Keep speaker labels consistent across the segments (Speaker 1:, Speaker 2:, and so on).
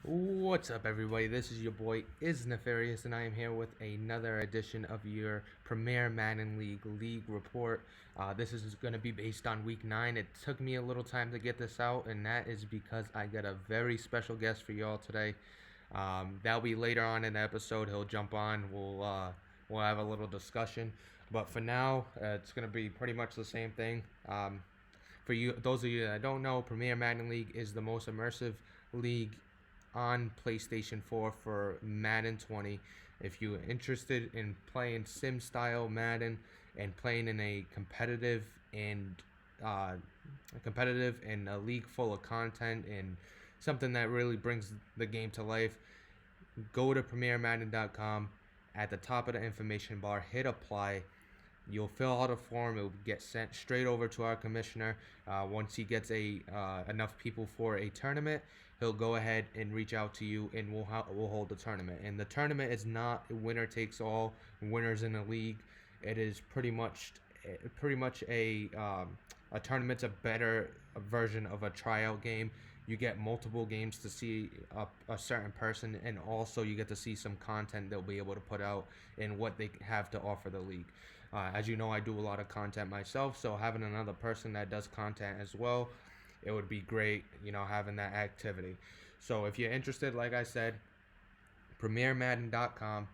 Speaker 1: What's up, everybody? This is your boy Is Nefarious, and I am here with another edition of your Premier Madden League report. This is going to be based on Week 9. It took me a little time to get this out, and that is because I got a very special guest for y'all today. That'll be later on in the episode. He'll jump on. We'll have a little discussion, but for now, it's going to be pretty much the same thing. For you, those of you that don't know, Premier Madden League is the most immersive league on PlayStation 4 for Madden 20. If you're interested in playing sim style Madden and playing in a uh, competitive and a league full of content and something that really brings the game to life, go to premiermadden.com. At the top of the information bar, hit apply. You'll fill out a form. It will get sent straight over to our commissioner. Once he gets enough people for a tournament, he'll go ahead and reach out to you, and we'll hold the tournament. And the tournament is not winner takes all, winners in a league. It is pretty much a tournament's a better version of a tryout game. You get multiple games to see a certain person, and also you get to see some content they'll be able to put out and what they have to offer the league. As you know, I do a lot of content myself, so having another person that does content as well, it would be great, having that activity. So if you're interested, like I said, premiermadden.com,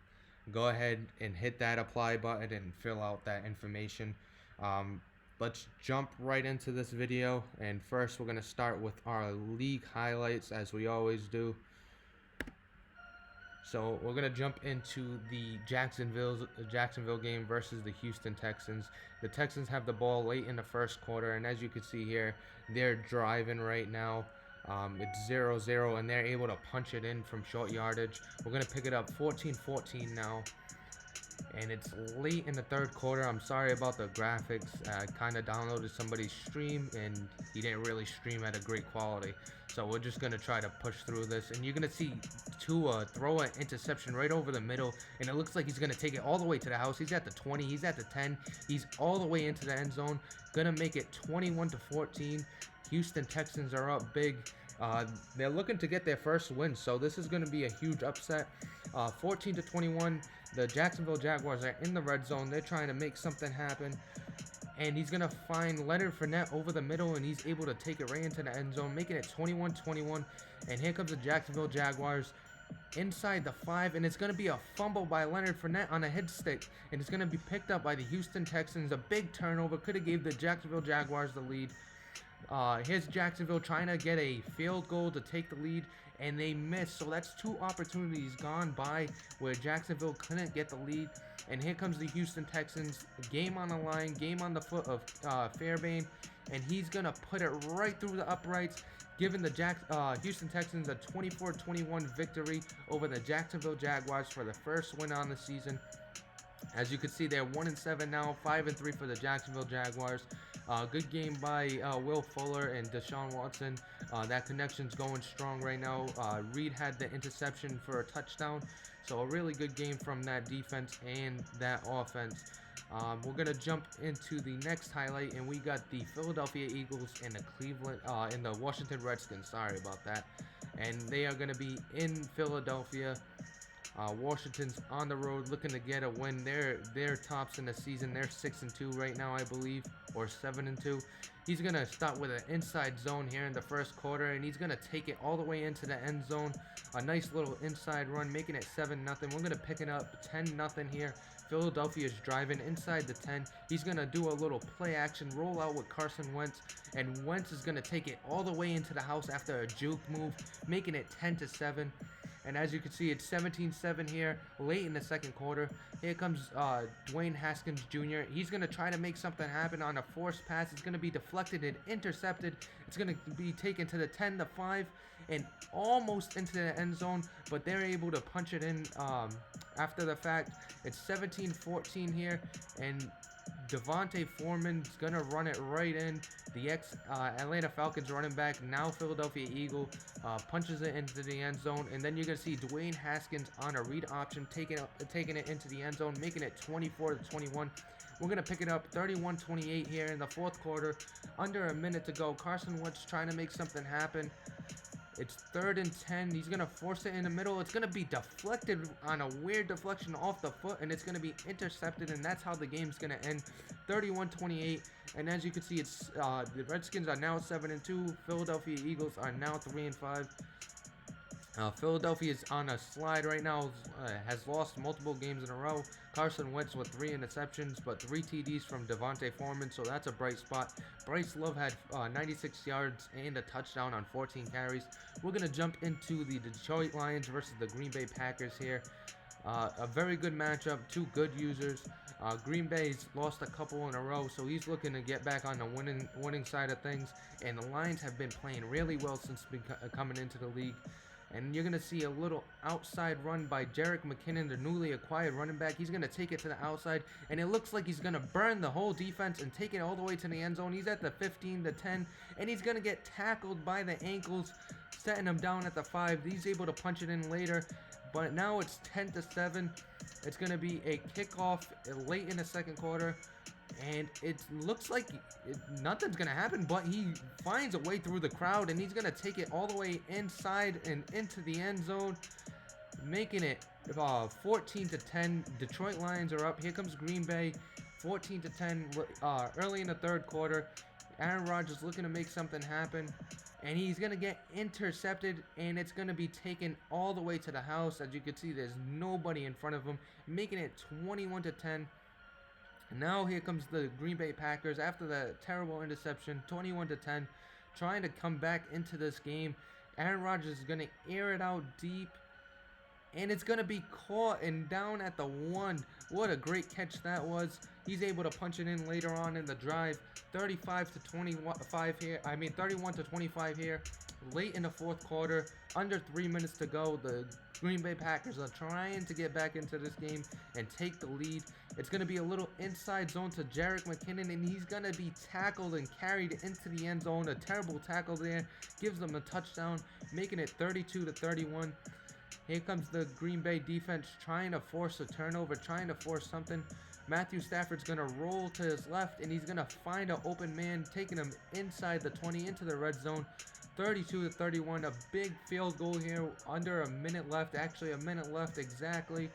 Speaker 1: go ahead and hit that apply button and fill out that information. Let's jump right into this video, and first we're going to start with our league highlights, as we always do. So we're going to jump into the Jacksonville game versus the Houston Texans. The Texans have the ball late in the first quarter, and as you can see here, they're driving right now. It's 0-0, and they're able to punch it in from short yardage. We're going to pick it up 14-14 now. And it's late in the third quarter. I'm sorry about the graphics. I kind of downloaded somebody's stream, and he didn't really stream at a great quality. So we're just going to try to push through this. And you're going to see Tua throw an interception right over the middle. And it looks like he's going to take it all the way to the house. He's at the 20. He's at the 10. He's all the way into the end zone. Going to make it 21-14. Houston Texans are up big. They're looking to get their first win. So this is going to be a huge upset. 14-21. The Jacksonville Jaguars are in the red zone. They're trying to make something happen. And he's going to find Leonard Fournette over the middle, and he's able to take it right into the end zone, making it 21-21. And here comes the Jacksonville Jaguars inside the 5, and it's going to be a fumble by Leonard Fournette on a head stick, and it's going to be picked up by the Houston Texans. A big turnover. Could have gave the Jacksonville Jaguars the lead. Here's Jacksonville trying to get a field goal to take the lead, and they missed. So that's two opportunities gone by where Jacksonville couldn't get the lead. And here comes the Houston Texans. Game on the line, game on the foot of Fairbairn, and he's going to put it right through the uprights, giving the Houston Texans a 24-21 victory over the Jacksonville Jaguars for the first win on the season. As you can see, they're 1-7 now, 5-3 for the Jacksonville Jaguars. Good game by Will Fuller and Deshaun Watson. That connection's going strong right now. Reed had the interception for a touchdown. So a really good game from that defense and that offense. We're going to jump into the next highlight, and we got the Philadelphia Eagles and the Washington Redskins. Sorry about that. And they are going to be in Philadelphia. Washington's on the road looking to get a win. They're tops in the season. They're 6-2 right now, I believe, or 7-2. He's gonna start with an inside zone here in the first quarter, and he's gonna take it all the way into the end zone. A nice little inside run, making it 7-0. We're gonna pick it up 10-0 here. Philadelphia's driving inside the 10. He's gonna do a little play action roll out with Carson Wentz, and Wentz is gonna take it all the way into the house after a juke move, making it 10-7. And as you can see, it's 17-7 here, late in the second quarter. Here comes Dwayne Haskins Jr. He's going to try to make something happen on a forced pass. It's going to be deflected and intercepted. It's going to be taken to the 10-5 and almost into the end zone, but they're able to punch it in after the fact. It's 17-14 here, and Devontae Foreman's going to run it right in. The Atlanta Falcons running back, now Philadelphia Eagle, punches it into the end zone. And then you're going to see Dwayne Haskins on a read option, taking it into the end zone, making it 24-21. We're going to pick it up 31-28 here in the fourth quarter. Under a minute to go. Carson Wentz trying to make something happen. It's 3rd and 10. He's going to force it in the middle. It's going to be deflected on a weird deflection off the foot, and it's going to be intercepted, and that's how the game's going to end. 31-28. And as you can see, it's the Redskins are now 7-2. Philadelphia Eagles are now 3-5. Philadelphia is on a slide right now, has lost multiple games in a row. Carson Wentz with 3 interceptions, but 3 TDs from Devontae Foreman, so that's a bright spot. Bryce Love had 96 yards and a touchdown on 14 carries. We're going to jump into the Detroit Lions versus the Green Bay Packers here. A very good matchup, 2 good users. Green Bay's lost a couple in a row, so he's looking to get back on the winning side of things. And the Lions have been playing really well since coming into the league. And you're going to see a little outside run by Jerick McKinnon, the newly acquired running back. He's going to take it to the outside, and it looks like he's going to burn the whole defense and take it all the way to the end zone. He's at the 15-10, and he's going to get tackled by the ankles, setting him down at the 5. He's able to punch it in later, but now it's 10-7. It's going to be a kickoff late in the second quarter. And it looks like nothing's going to happen, but he finds a way through the crowd, and he's going to take it all the way inside and into the end zone, making it 14-10. Detroit Lions are up. Here comes Green Bay, 14-10 early in the third quarter. Aaron Rodgers looking to make something happen, and he's going to get intercepted, and it's going to be taken all the way to the house. As you can see, there's nobody in front of him, making it 21-10. Now here comes the Green Bay Packers after the terrible interception, 21-10, trying to come back into this game. Aaron Rodgers is going to air it out deep, and it's going to be caught and down at the 1. What a great catch that was. He's able to punch it in later on in the drive. 31-25 here. Late in the fourth quarter, under 3 minutes to go. The Green Bay Packers are trying to get back into this game and take the lead. It's going to be a little inside zone to Jerick McKinnon, and he's going to be tackled and carried into the end zone. A terrible tackle there. Gives them a touchdown, making it 32-31. Here comes the Green Bay defense trying to force a turnover, trying to force something. Matthew Stafford's going to roll to his left, and he's going to find an open man, taking him inside the 20 into the red zone. 32-31, a big field goal here, under a minute left, actually a minute left exactly.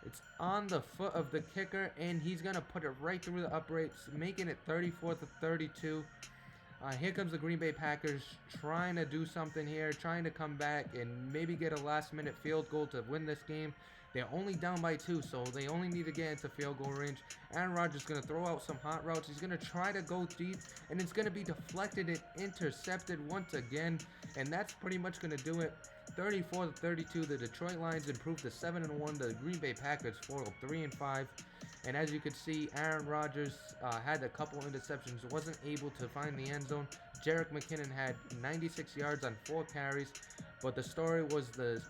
Speaker 1: It's on the foot of the kicker, and he's going to put it right through the uprights, making it 34-32. Here comes the Green Bay Packers trying to do something here, trying to come back and maybe get a last-minute field goal to win this game. They're only down by 2, so they only need to get into field goal range. Aaron Rodgers is going to throw out some hot routes. He's going to try to go deep, and it's going to be deflected and intercepted once again. And that's pretty much going to do it. 34-32, the Detroit Lions improved to 7-1. The Green Bay Packers fall 3-5. And as you can see, Aaron Rodgers had a couple interceptions, wasn't able to find the end zone. Jerick McKinnon had 96 yards on 4 carries. But the story was the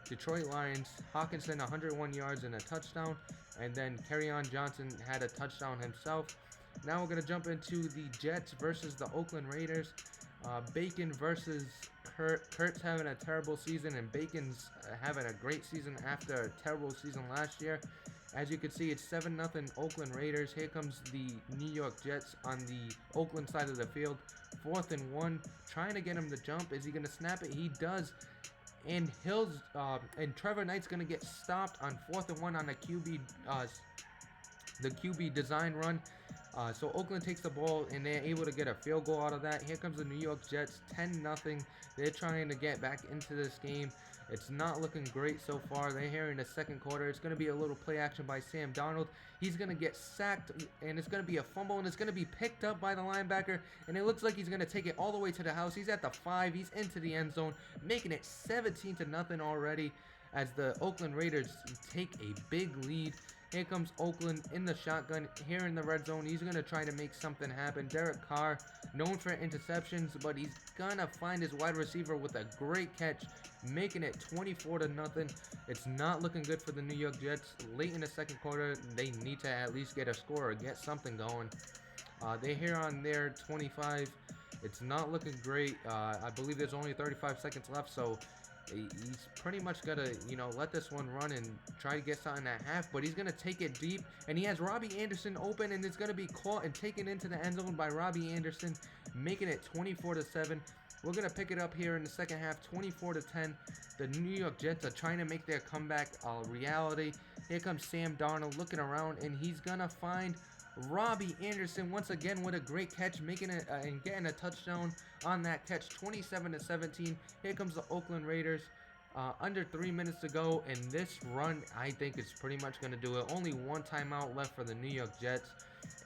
Speaker 1: Detroit Lions. Hawkinson 101 yards and a touchdown. And then Kerryon Johnson had a touchdown himself. Now we're going to jump into the Jets versus the Oakland Raiders. Bacon versus Kurt. Kurt's having a terrible season, and Bacon's having a great season after a terrible season last year. As you can see, it's 7-0 Oakland Raiders. Here comes the New York Jets on the Oakland side of the field. 4th and 1, trying to get him to jump. Is he going to snap it? He does. And Trevor Knight's going to get stopped on 4th and 1 on the QB design run. So Oakland takes the ball, and they're able to get a field goal out of that. Here comes the New York Jets, 10-0. They're trying to get back into this game. It's not looking great so far. They're here in the second quarter. It's going to be a little play action by Sam Darnold. He's going to get sacked, and it's going to be a fumble, and it's going to be picked up by the linebacker, and it looks like he's going to take it all the way to the house. He's at the 5. He's into the end zone, making it 17-0 already as the Oakland Raiders take a big lead. Here comes Oakland in the shotgun here in the red zone. He's going to try to make something happen. Derek Carr, known for interceptions, but he's going to find his wide receiver with a great catch, making it 24-0. It's not looking good for the New York Jets. Late in the second quarter, they need to at least get a score or get something going. They're here on their 25. It's not looking great. I believe there's only 35 seconds left, so he's pretty much got to, let this one run and try to get something at half, but he's going to take it deep, and he has Robbie Anderson open, and it's going to be caught and taken into the end zone by Robbie Anderson, making it 24-7. We're gonna pick it up here in the second half, 24-10. The New York Jets are trying to make their comeback a reality. Here comes Sam Darnold looking around, and he's gonna find Robbie Anderson once again with a great catch, making it and getting a touchdown on that catch, 27-17. Here comes the Oakland Raiders. Under 3 minutes to go, and this run, I think, is pretty much going to do it. Only one timeout left for the New York Jets,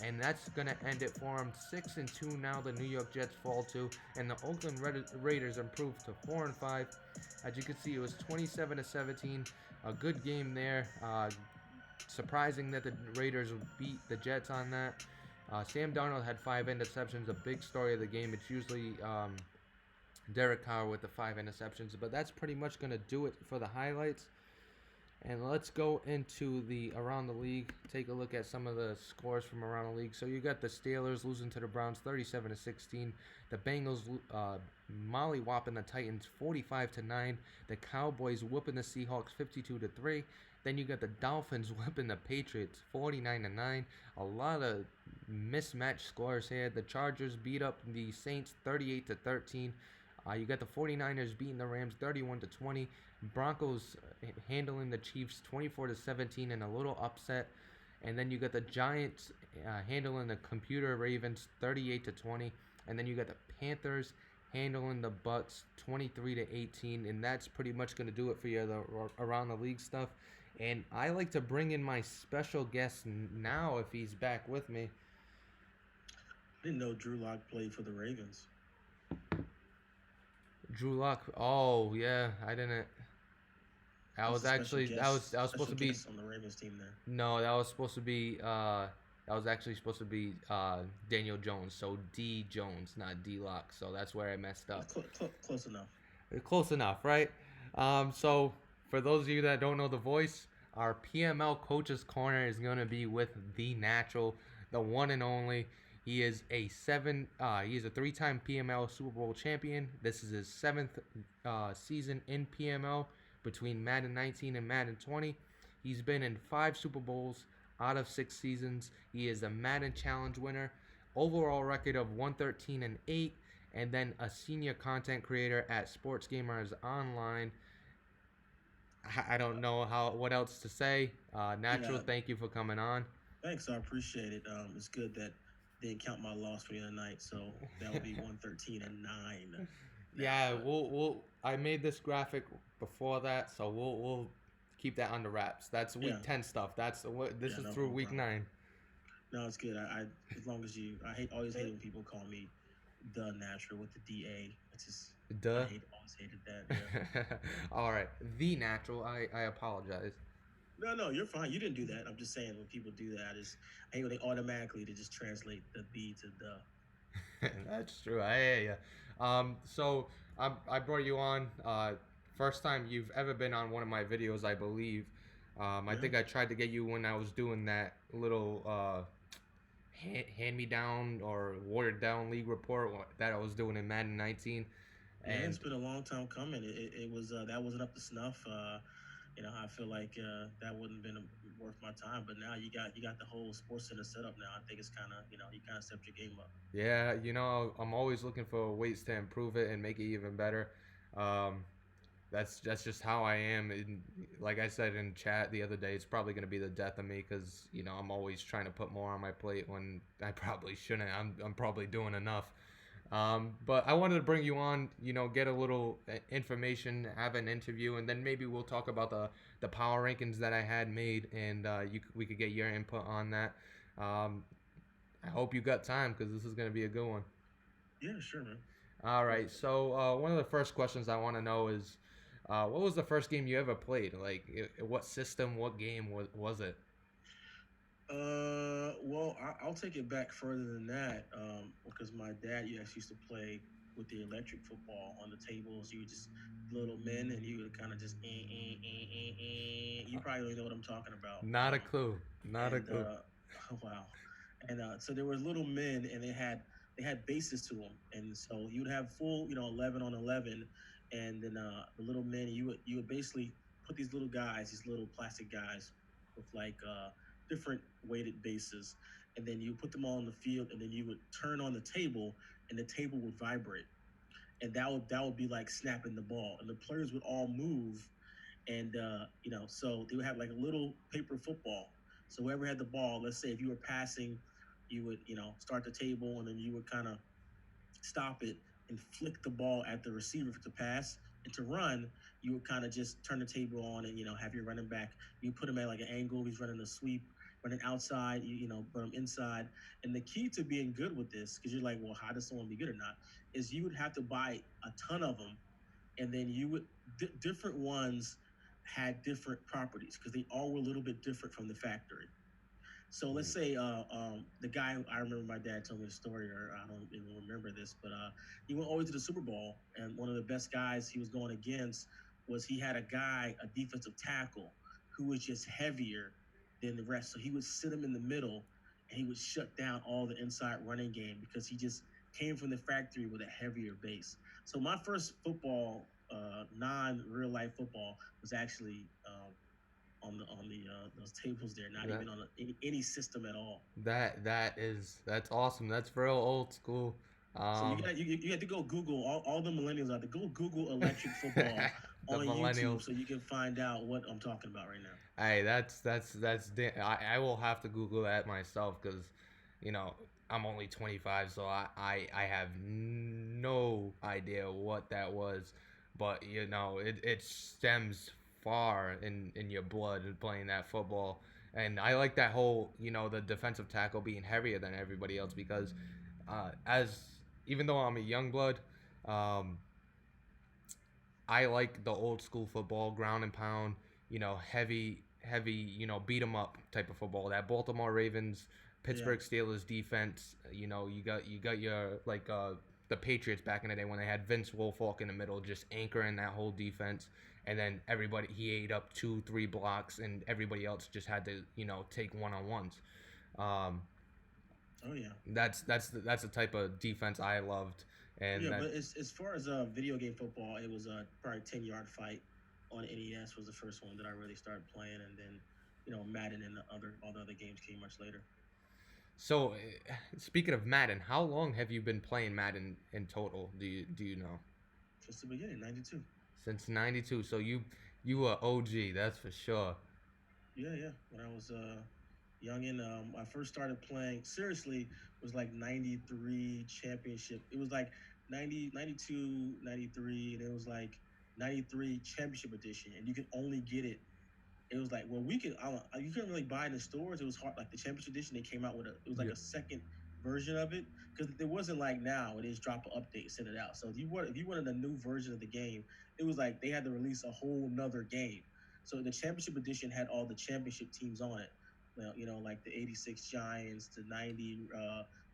Speaker 1: and that's going to end it for them. 6-2 now. The New York Jets fall to, and the Oakland Raiders improve to 4-5. As you can see, it was 27-17. A good game there. Surprising that the Raiders beat the Jets on that. Sam Darnold had 5 interceptions. A big story of the game. It's usually Derek Carr with the 5 interceptions. But that's pretty much going to do it for the highlights. And let's go into the around the league. Take a look at some of the scores from around the league. So you got the Steelers losing to the Browns 37-16. The Bengals molly-whopping the Titans 45-9. The Cowboys whooping the Seahawks 52-3. Then you got the Dolphins whipping the Patriots 49-9. A lot of mismatched scores here. The Chargers beat up the Saints 38-13. You got the 49ers beating the Rams 31-20. Broncos handling the Chiefs 24-17 in a little upset. And then you got the Giants handling the computer Ravens 38-20. And then you got the Panthers handling the Bucks 23-18. And that's pretty much going to do it for you around the league stuff. And I like to bring in my special guest now if he's back with me.
Speaker 2: I didn't know Drew Lock played for the Ravens.
Speaker 1: Drew Lock. Oh yeah, I didn't. That was actually that was supposed to be
Speaker 2: on the Ravens team there.
Speaker 1: No, that was supposed to be that was actually supposed to be Daniel Jones. So D Jones, not D Lock. So that's where I messed up.
Speaker 2: Close enough.
Speaker 1: Close enough, right? So for those of you that don't know the voice, our PML Coaches Corner is gonna be with the natural, the one and only. He is a three-time PML Super Bowl champion. This is his seventh season in PML between Madden 19 and Madden 20. He's been in 5 Super Bowls out of 6 seasons. He is a Madden Challenge winner, overall record of 113-8, and then a senior content creator at Sports Gamers Online. I don't know what else to say. Natural, thank you for coming on.
Speaker 2: Thanks, I appreciate it. It's good that they didn't count my loss for the other night, so that would be 113-9.
Speaker 1: Yeah, we'll. I made this graphic before that, so we'll keep that under wraps. That's week 10 stuff. This is through week 9.
Speaker 2: No, it's good. I as long as you. I always hate when people call me the natural with the DA. It's just I always hated that. Yeah.
Speaker 1: All right, the natural. I apologize.
Speaker 2: No, you're fine. You didn't do that. I'm just saying when people do that, I hate when they automatically just translate the B to the.
Speaker 1: That's true. I hear you. So I brought you on. First time you've ever been on one of my videos, I believe. I think I tried to get you when I was doing that little hand-me-down or watered-down league report that I was doing in Madden 19.
Speaker 2: And it's been a long time coming. It was that wasn't up to snuff. I feel like that wouldn't have been worth my time. But now you got the whole Sports Center set up now. I think it's kind of you kind of stepped your game up.
Speaker 1: Yeah, I'm always looking for ways to improve it and make it even better. That's just how I am. Like I said in chat the other day, it's probably going to be the death of me because I'm always trying to put more on my plate when I probably shouldn't. I'm probably doing enough. But I wanted to bring you on, get a little information, have an interview, and then maybe we'll talk about the power rankings that I had made, and we could get your input on that. I hope you got time because this is going to be a good one.
Speaker 2: Yeah, sure, man.
Speaker 1: All right. So one of the first questions I want to know is, what was the first game you ever played? Like, what system, what game was it?
Speaker 2: Well, I'll take it back further than that, because my dad used to play with the electric football on the tables. You just little men, and you would kind of just. You probably don't know what I'm talking about.
Speaker 1: Not a clue. Not a clue.
Speaker 2: Wow. And so there was little men, and they had bases to them, and so you would have full, 11 on 11, and then the little men, you would basically put these little guys, these little plastic guys, with like different weighted bases, and then you put them all on the field, and then you would turn on the table, and the table would vibrate, and that would be like snapping the ball, and the players would all move, and so they would have like a little paper football. So whoever had the ball, let's say if you were passing, you would start the table, and then you would kind of stop it and flick the ball at the receiver to pass. And to run, you would kind of just turn the table on and have your running back. You put him at like an angle. He's running a sweep, running outside. Put him inside. And the key to being good with this, because you're like, well, how does someone be good or not? Is you would have to buy a ton of them, and then you would different ones had different properties because they all were a little bit different from the factory. So let's say the guy, I remember my dad told me the story, or I don't even remember this, but he went all the way to the Super Bowl, and one of the best guys he was going against was he had a guy, a defensive tackle, who was just heavier than the rest. So he would sit him in the middle, and he would shut down all the inside running game because he just came from the factory with a heavier base. So my first football, non real life football, was actually on the those tables there, not
Speaker 1: That
Speaker 2: even on any system at all.
Speaker 1: that's awesome. That's real old school.
Speaker 2: So you
Speaker 1: Um,
Speaker 2: got you have to go Google all the millennials out there. Go Google electric football
Speaker 1: the
Speaker 2: on YouTube
Speaker 1: millennials.
Speaker 2: so you can find out what I'm talking about right now.
Speaker 1: Hey, I will have to Google that myself because, you know, I'm only 25, so I have no idea what that was, but it stems far in your blood playing that football, and I like that whole the defensive tackle being heavier than everybody else because, as even though I'm a young blood, um, I like the old school football, ground and pound, heavy, beat 'em up type of football. That Baltimore Ravens,
Speaker 2: Yeah.
Speaker 1: Pittsburgh Steelers defense, you got your like the Patriots back in the day when they had Vince Wilfork in the middle, just anchoring that whole defense, and then everybody he ate up 2, 3 blocks, and everybody else just had to take one on ones. Um,
Speaker 2: Oh yeah.
Speaker 1: that's the type of defense I loved, and
Speaker 2: Yeah,
Speaker 1: that
Speaker 2: but as far as video game football, it was probably 10 yard fight on NES was the first one that I really started playing, and then Madden and all the other games came much later.
Speaker 1: So, speaking of Madden, how long have you been playing Madden in total? Do you know?
Speaker 2: Since the beginning, '92.
Speaker 1: Since '92. So you were OG, that's for sure.
Speaker 2: Yeah, yeah. When I was young, and I first started playing seriously was like '93 championship. It was like 90, 92, 93, and it was like '93 championship edition, and you could only get it was like, well, we could I don't, you couldn't really buy it in the stores. It was hard, like the championship edition. They came out with it was like
Speaker 1: Yeah.
Speaker 2: a second version of it because it wasn't like now where they just drop an update, send it out. So if you wanted a new version of the game, it was like they had to release a whole nother game. So the championship edition had all the championship teams on it. Well, like the '86 Giants, the '90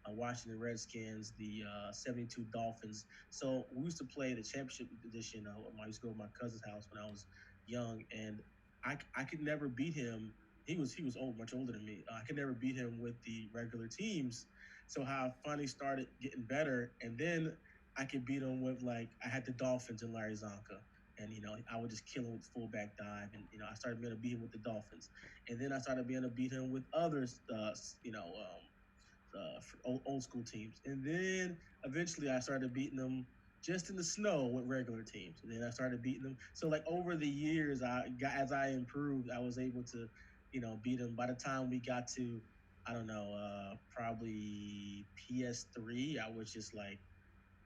Speaker 2: Washington Redskins, the '72 Dolphins. So we used to play the championship edition. I used to go to my cousin's house when I was young, and I could never beat him. He was old, much older than me. I could never beat him with the regular teams. So how I finally started getting better, and then I could beat him with like I had the Dolphins and Larry Zonka, and I would just kill him with fullback dive, and I started being able to beat him with the Dolphins, and then I started being able to beat him with others, old school teams. And then eventually I started beating them just in the snow with regular teams. And then I started beating them. So like over the years, as I improved, I was able to, beat them. By the time we got to, I don't know, probably PS3, I was just like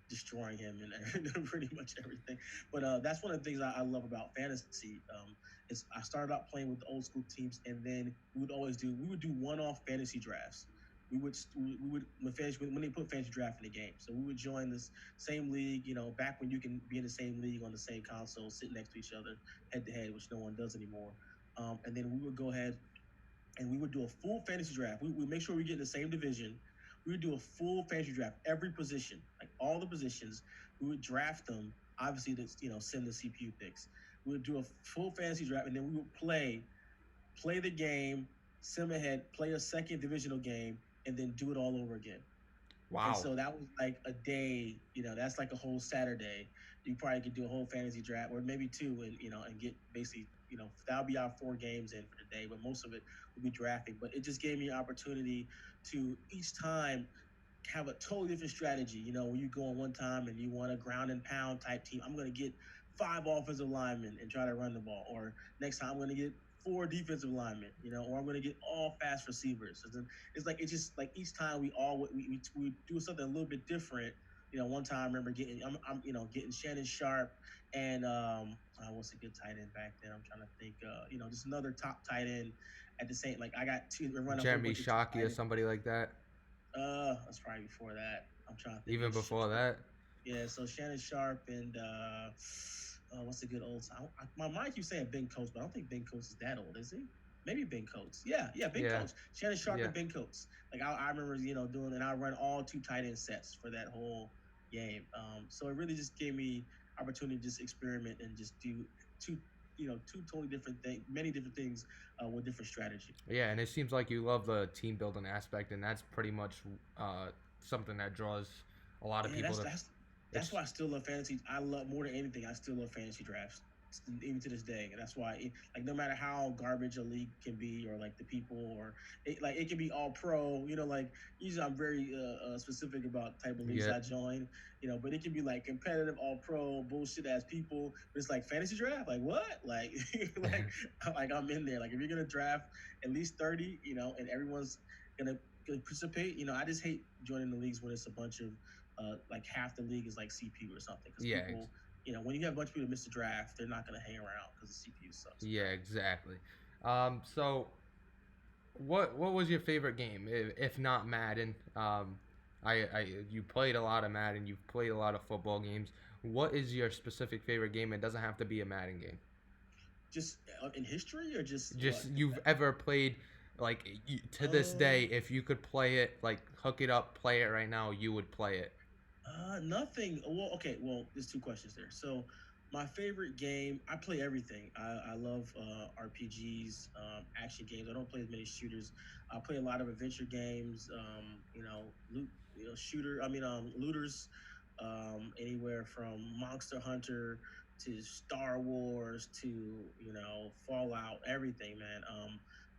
Speaker 2: destroying him and pretty much everything. But that's one of the things I love about fantasy. Is I started out playing with the old school teams, and then we would do one-off fantasy drafts. We would when they put fantasy draft in the game. So we would join this same league. Back when you can be in the same league on the same console, sit next to each other, head to head, which no one does anymore. And then we would go ahead and we would do a full fantasy draft. We would make sure we get in the same division. We would do a full fantasy draft, every position, like all the positions. We would draft them, obviously, to send the CPU picks. We would do a full fantasy draft, and then we would play the game, sim ahead, play a second divisional game, and then do it all over again. And
Speaker 1: Wow.
Speaker 2: so that was like a day, that's like a whole Saturday. You probably could do a whole fantasy draft or maybe two and get basically, that'll be our 4 games in for the day, but most of it will be drafting. But it just gave me an opportunity to each time have a totally different strategy. You know, when you go on one time and you want a ground and pound type team, I'm going to get five offensive linemen and try to run the ball. Or next time I'm going to get four defensive linemen, you know, or I'm going to get all fast receivers. It's like it's just like each time we do something a little bit different. You know, one time I remember I'm you know getting Shannon Sharp and what's a good tight end back then? I'm trying to think. You know, just another top tight end at the same. Like I got two. We run a whole
Speaker 1: Jeremy
Speaker 2: bunch of two
Speaker 1: Shockey
Speaker 2: tight
Speaker 1: or
Speaker 2: ends.
Speaker 1: somebody like that.
Speaker 2: That's probably before that. I'm trying to think. It
Speaker 1: Even
Speaker 2: was
Speaker 1: before that.
Speaker 2: yeah. So Shannon Sharp and what's a good old? My mind keeps saying Ben Coates, but I don't think Ben Coates is that old, is he? Maybe Ben Coates. Yeah, yeah, Ben
Speaker 1: Yeah,
Speaker 2: Coates. Shannon Sharp
Speaker 1: yeah,
Speaker 2: and Ben Coates. Like I remember, you know, doing and I run all two tight end sets for that whole game. So it really just gave me opportunity to just experiment and just do two, you know, two totally different things, many different things with different strategy.
Speaker 1: yeah. And it seems like you love the team building aspect, and that's pretty much uh, something that draws a lot of
Speaker 2: Yeah,
Speaker 1: people to.
Speaker 2: that's
Speaker 1: It's
Speaker 2: why I still love fantasy. I love more than anything. I still love fantasy drafts even to this day. And that's why, like, no matter how garbage a league can be, or like the people, or like it can be all pro. You know, like usually I'm very specific about the type of leagues
Speaker 1: yeah,
Speaker 2: I join. You know, but it can be like competitive, all pro, bullshit ass people. But it's like fantasy draft. Like what? Like like I'm in there. Like if you're gonna draft at least 30, you know, and everyone's gonna participate. You know, I just hate joining the leagues when it's a bunch of like half the league is like CPU or something because
Speaker 1: yeah,
Speaker 2: people, you know, when you have a bunch of people that miss the draft, they're not going to hang around because the CPU sucks
Speaker 1: yeah,
Speaker 2: apparently.
Speaker 1: exactly. So what was your favorite game, if not Madden? I you played a lot of Madden. You've played a lot of football games. What is your specific favorite game? It doesn't have to be a Madden game.
Speaker 2: Just in history or just
Speaker 1: Just
Speaker 2: what?
Speaker 1: you've ever played, like to this day,
Speaker 2: Um,
Speaker 1: if you could play it, like hook it up, play it right now, you would play it.
Speaker 2: Nothing. Well, okay. Well, there's two questions there. So, my favorite game, I play everything. I love RPGs, action games. I don't play as many shooters. I play a lot of adventure games. You know, shooter. I mean, looters. Anywhere from Monster Hunter to Star Wars to Fallout. Everything, man.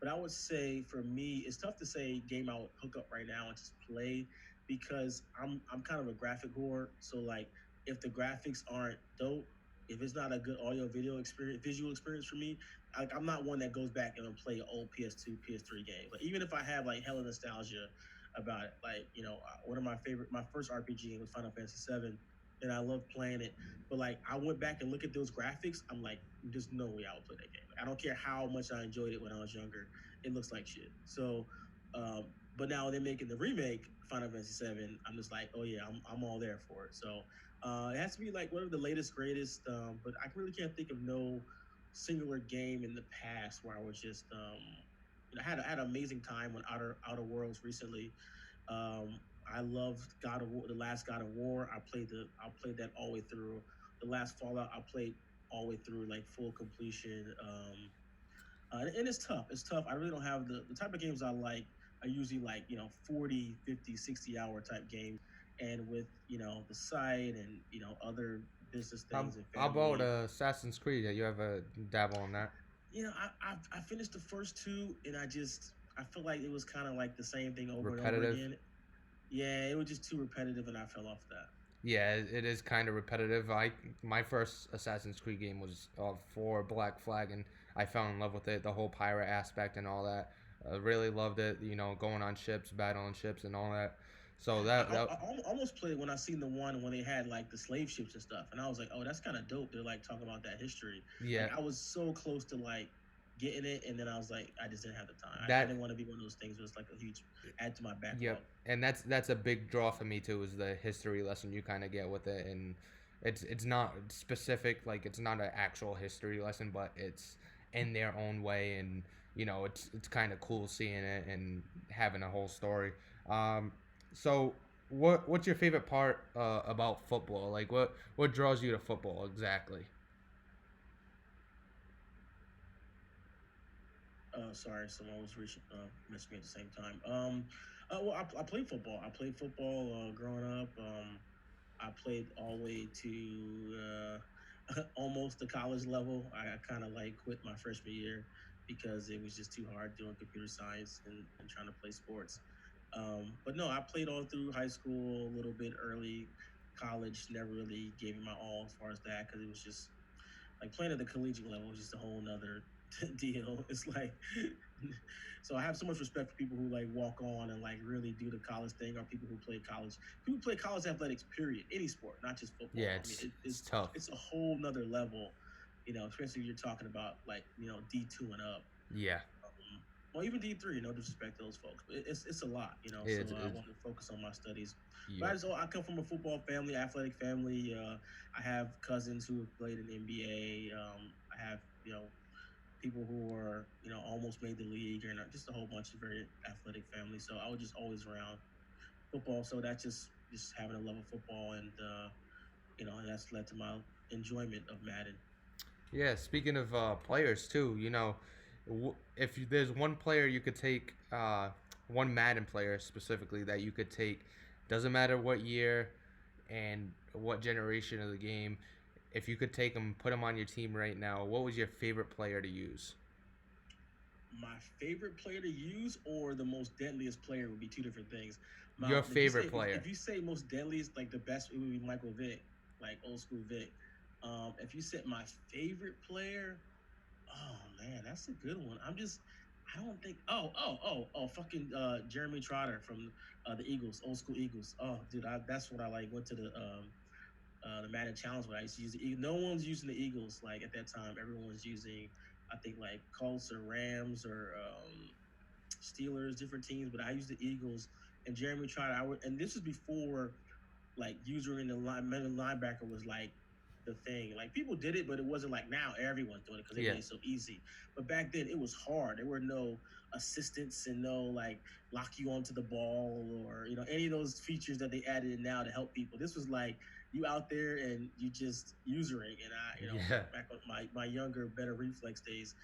Speaker 2: But I would say for me, it's tough to say game I would hook up right now and just play because I'm kind of a graphic whore. So like if the graphics aren't dope, if it's not a good audio video experience, visual experience for me, like I'm not one that goes back and will play an old PS2, PS3 game. But even if I have like hella nostalgia about it, like one of my first RPG game was Final Fantasy VII, and I love playing it. But like I went back and look at those graphics, I'm like, there's no way I would play that game. Like, I don't care how much I enjoyed it when I was younger, it looks like shit. So but now they're making the remake Final Fantasy VII. I'm just like, oh yeah, I'm all there for it. So it has to be like one of the latest, greatest. But I really can't think of no singular game in the past where I was just I had an amazing time when Outer Worlds recently. I loved God of War, the last God of War. I played that all the way through. The last Fallout I played all the way through, like full completion. And it's tough. It's tough. I really don't have the type of games I like. I usually like 40, 50, 60 hour type games, and with the site and other business
Speaker 1: How,
Speaker 2: things and
Speaker 1: how about
Speaker 2: family.
Speaker 1: Assassin's Creed? Yeah, you have a dabble on that.
Speaker 2: I finished the first two, and I feel like it was kind of like the same thing over and over
Speaker 1: Repetitive.
Speaker 2: again. Yeah, it was just too repetitive, and I fell off that.
Speaker 1: Yeah, it is kind of repetitive. My first Assassin's Creed game was for Black Flag, and I fell in love with it. The whole pirate aspect and all that. Really loved it. You know, going on ships, battling ships, and all that. So that
Speaker 2: Almost played when I seen the one when they had like the slave ships and stuff, and I was like, oh, that's kind of dope. They're like talking about that history. Like
Speaker 1: yeah,
Speaker 2: I was so close to like getting it, and then I was like, I just didn't have the time. I
Speaker 1: that
Speaker 2: didn't want to be one of those things. Where it's like a huge add to my
Speaker 1: Yep,
Speaker 2: backlog.
Speaker 1: and that's a big draw for me too. Is the history lesson you kind of get with it, and it's not specific, like it's not an actual history lesson, but it's in their own way, and it's kind of cool seeing it and having a whole story. Um, so what's your favorite part about football? Like what draws you to football exactly?
Speaker 2: Sorry, someone was messaging me at the same time. Well, I played football. I played football growing up. I played all the way to almost the college level. I kind of like quit my freshman year because it was just too hard doing computer science and trying to play sports. But no, I played all through high school, a little bit early college. Never really gave it my all as far as that because it was just like playing at the collegiate level is just a whole nother deal. It's like, so I have so much respect for people who like walk on and like really do the college thing, or people who play college. People who play college athletics, period, any sport, not just
Speaker 1: Yeah,
Speaker 2: football. I mean,
Speaker 1: it's tough.
Speaker 2: it's a whole nother level, especially if you're talking about like D2 and up.
Speaker 1: Yeah,
Speaker 2: Well, even D3, no disrespect to those folks, but it's a lot, So I
Speaker 1: it's
Speaker 2: want to focus on my studies. But
Speaker 1: yep.
Speaker 2: I come from a football family, athletic family. I have cousins who have played in the NBA. I have people who are almost made the league, and just a whole bunch of very athletic families. So I was just always around football. So that's just having a love of football, and and that's led to my enjoyment of Madden.
Speaker 1: Yeah, speaking of players too, if there's one player you could take, one Madden player specifically that you could take, doesn't matter what year and what generation of the game, if you could take him, put him on your team right now, what was your favorite player to use?
Speaker 2: My favorite player to use or the most deadliest player would be two different things.
Speaker 1: Your
Speaker 2: If you
Speaker 1: favorite
Speaker 2: say
Speaker 1: player.
Speaker 2: if you say most deadliest, like the best, it would be Michael Vick, like old school Vick. If you said my favorite player, oh man, that's a good one. I don't think. Fucking Jeremy Trotter from the Eagles, old school Eagles. Oh, dude, that's what I like. Went to the Madden Challenge when I used to use the Eagles. No one's using the Eagles like at that time. Everyone was using, I think, like Colts or Rams or Steelers, different teams. But I used the Eagles and Jeremy Trotter. And this was before like user in the line, middle linebacker was like the thing. Like people did it, but it wasn't like now everyone's doing it because they
Speaker 1: Yeah.
Speaker 2: made it so easy. But back then it was hard. There were no assistants and no like lock you onto the ball or any of those features that they added in now to help people. This was like you out there and you just usering. And I,
Speaker 1: Yeah.
Speaker 2: back on my younger, better reflex days,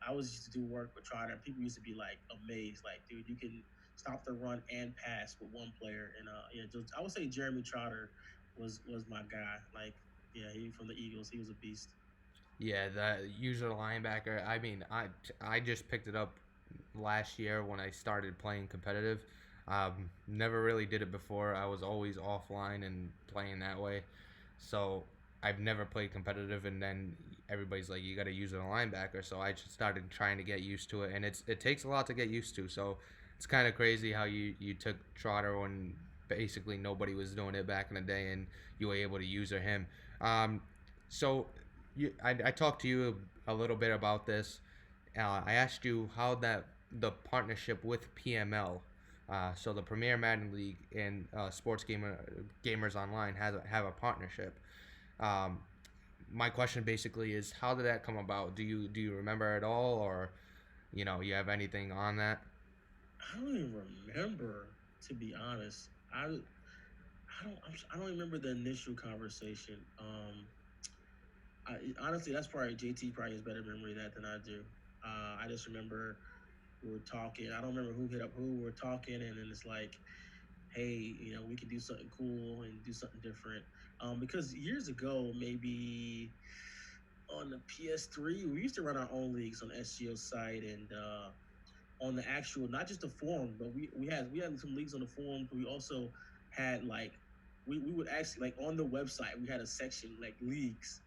Speaker 2: I was used to do work with Trotter, and people used to be like amazed, like, dude, you can stop the run and pass with one player. And just, I would say Jeremy Trotter was my guy. Like, yeah, he from the Eagles. He was a beast.
Speaker 1: Yeah, the user linebacker. I mean, I just picked it up last year when I started playing competitive. Never really did it before. I was always offline and playing that way. So I've never played competitive, and then everybody's like, you got to use a linebacker. So I just started trying to get used to it, and it takes a lot to get used to. So it's kind of crazy how you took Trotter when basically nobody was doing it back in the day, and you were able to use him. So I talked to you a little bit about this. I asked you how the partnership with PML, so the Premier Madden League and Gamers Online have a partnership. Um, my question basically is, how did that come about? Do you remember at all, or you have anything on that?
Speaker 2: I don't even remember, to be honest. I don't remember the initial conversation. Honestly, that's probably JT probably has better memory of that than I do. I just remember we were talking. I don't remember who hit up who. We were talking, and then it's like, hey, we can do something cool and do something different. Because years ago, maybe on the PS3, we used to run our own leagues on SGO site and on the actual, not just the forum, but we had some leagues on the forum. But we also had like we would actually like on the website we had a section like leagues,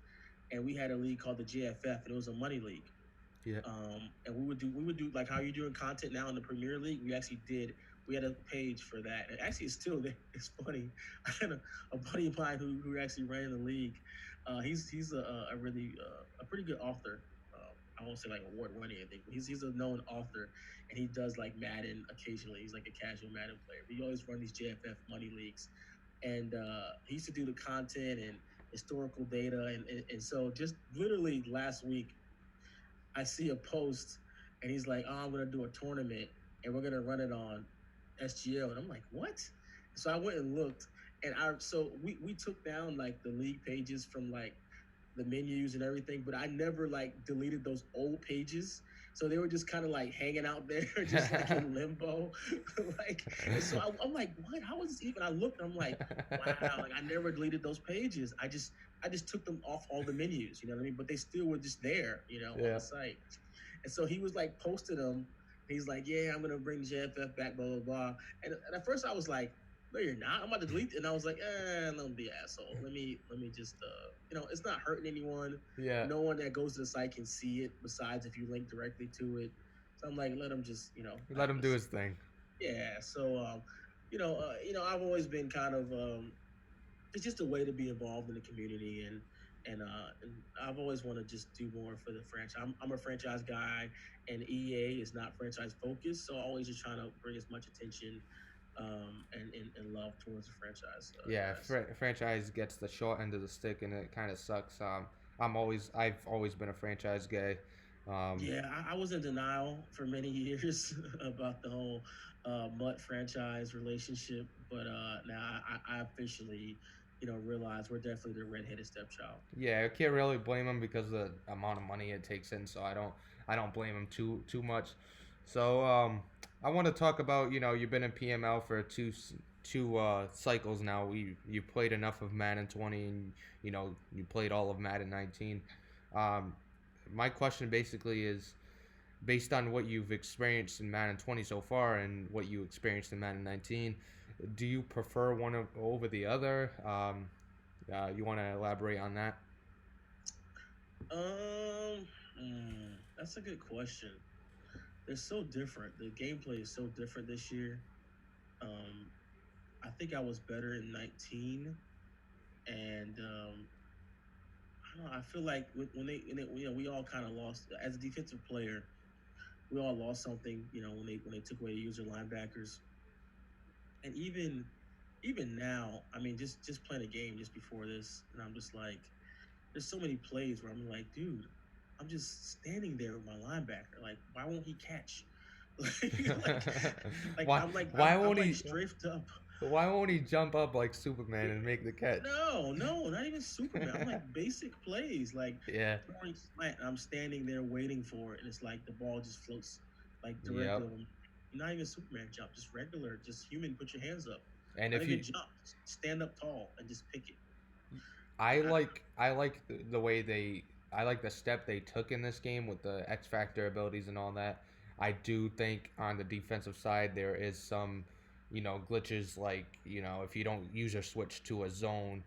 Speaker 2: and we had a league called the JFF, and it was a money league.
Speaker 1: Yeah.
Speaker 2: And we would do like how you're doing content now in the Premier League. We had a page for that. And actually, it's still there. It's funny. I had a buddy of mine who actually ran the league. He's a really a pretty good author. I won't say like award winning anything, but he's a known author, and he does like Madden occasionally. He's like a casual Madden player. But he always run these JFF money leagues, and he used to do the content and historical data, and so just literally last week I see a post and he's like, "Oh, I'm gonna do a tournament and we're gonna run it on SGL," and I'm like, "What?" So I went and looked, and we took down like the league pages from like the menus and everything, but I never like deleted those old pages. So they were just kind of like hanging out there, just like in limbo. Like, and so I'm like, what? How was this even? I looked, and I'm like, wow, like I never deleted those pages. I just took them off all the menus, you know what I mean? But they still were just there, on
Speaker 1: Yeah.
Speaker 2: the site. And so he was like posting them, He's like, yeah, I'm gonna bring the JFF back, blah blah blah. And at first I was like, no, you're not. I'm about to delete it. And I was like, don't be an asshole. Let me just it's not hurting anyone.
Speaker 1: Yeah,
Speaker 2: No one that goes to the site can see it besides if you link directly to it. So I'm like, let him just
Speaker 1: let him do
Speaker 2: just
Speaker 1: his thing.
Speaker 2: yeah. So I've always been kind of it's just a way to be involved in the community and I've always wanted to just do more for the franchise. I'm a franchise guy, and EA is not franchise focused, so always just trying to bring as much attention and love towards the franchise
Speaker 1: Yeah,
Speaker 2: guys.
Speaker 1: franchise gets the short end of the stick, and it kind of sucks. I've always been a franchise guy. Um,
Speaker 2: Yeah, I was in denial for many years about the whole Mutt franchise relationship, but now I officially, realize we're definitely the redheaded stepchild.
Speaker 1: yeah, I can't really blame him because of the amount of money it takes in. So I don't blame him too much. So I want to talk about you've been in PML for two cycles now. You played enough of Madden 20, and you played all of Madden 19. Um, my question basically is based on what you've experienced in Madden 20 so far and what you experienced in Madden 19, do you prefer over the other? You want to elaborate on that?
Speaker 2: Um, that's a good question. They're so different. The gameplay is so different this year. Um, I think I was better in 19, and I don't know. I feel like we all kind of lost as a defensive player. We all lost something, when they took away the user linebackers, and even now, I mean, just playing a game just before this, and I'm just like, there's so many plays where I'm like, dude, I'm just standing there with my linebacker. Like, why won't he catch? like, like
Speaker 1: why
Speaker 2: I'm like
Speaker 1: why
Speaker 2: I'm
Speaker 1: won't
Speaker 2: like
Speaker 1: he
Speaker 2: strafed up.
Speaker 1: why won't he jump up like Superman and make the catch?
Speaker 2: No, no, not even Superman. I'm like basic plays, like
Speaker 1: Yeah.
Speaker 2: throwing slant. And I'm standing there waiting for it, and it's like the ball just floats like directly
Speaker 1: Yep.
Speaker 2: over me. Not even Superman jump, just regular, just human. Put your hands up.
Speaker 1: And
Speaker 2: Not
Speaker 1: if
Speaker 2: even
Speaker 1: you
Speaker 2: jump. Just stand up tall and just pick it. I,
Speaker 1: I like the way I like the step they took in this game with the X Factor abilities and all that. I do think on the defensive side there is some, glitches like, if you don't use or switch to a zone,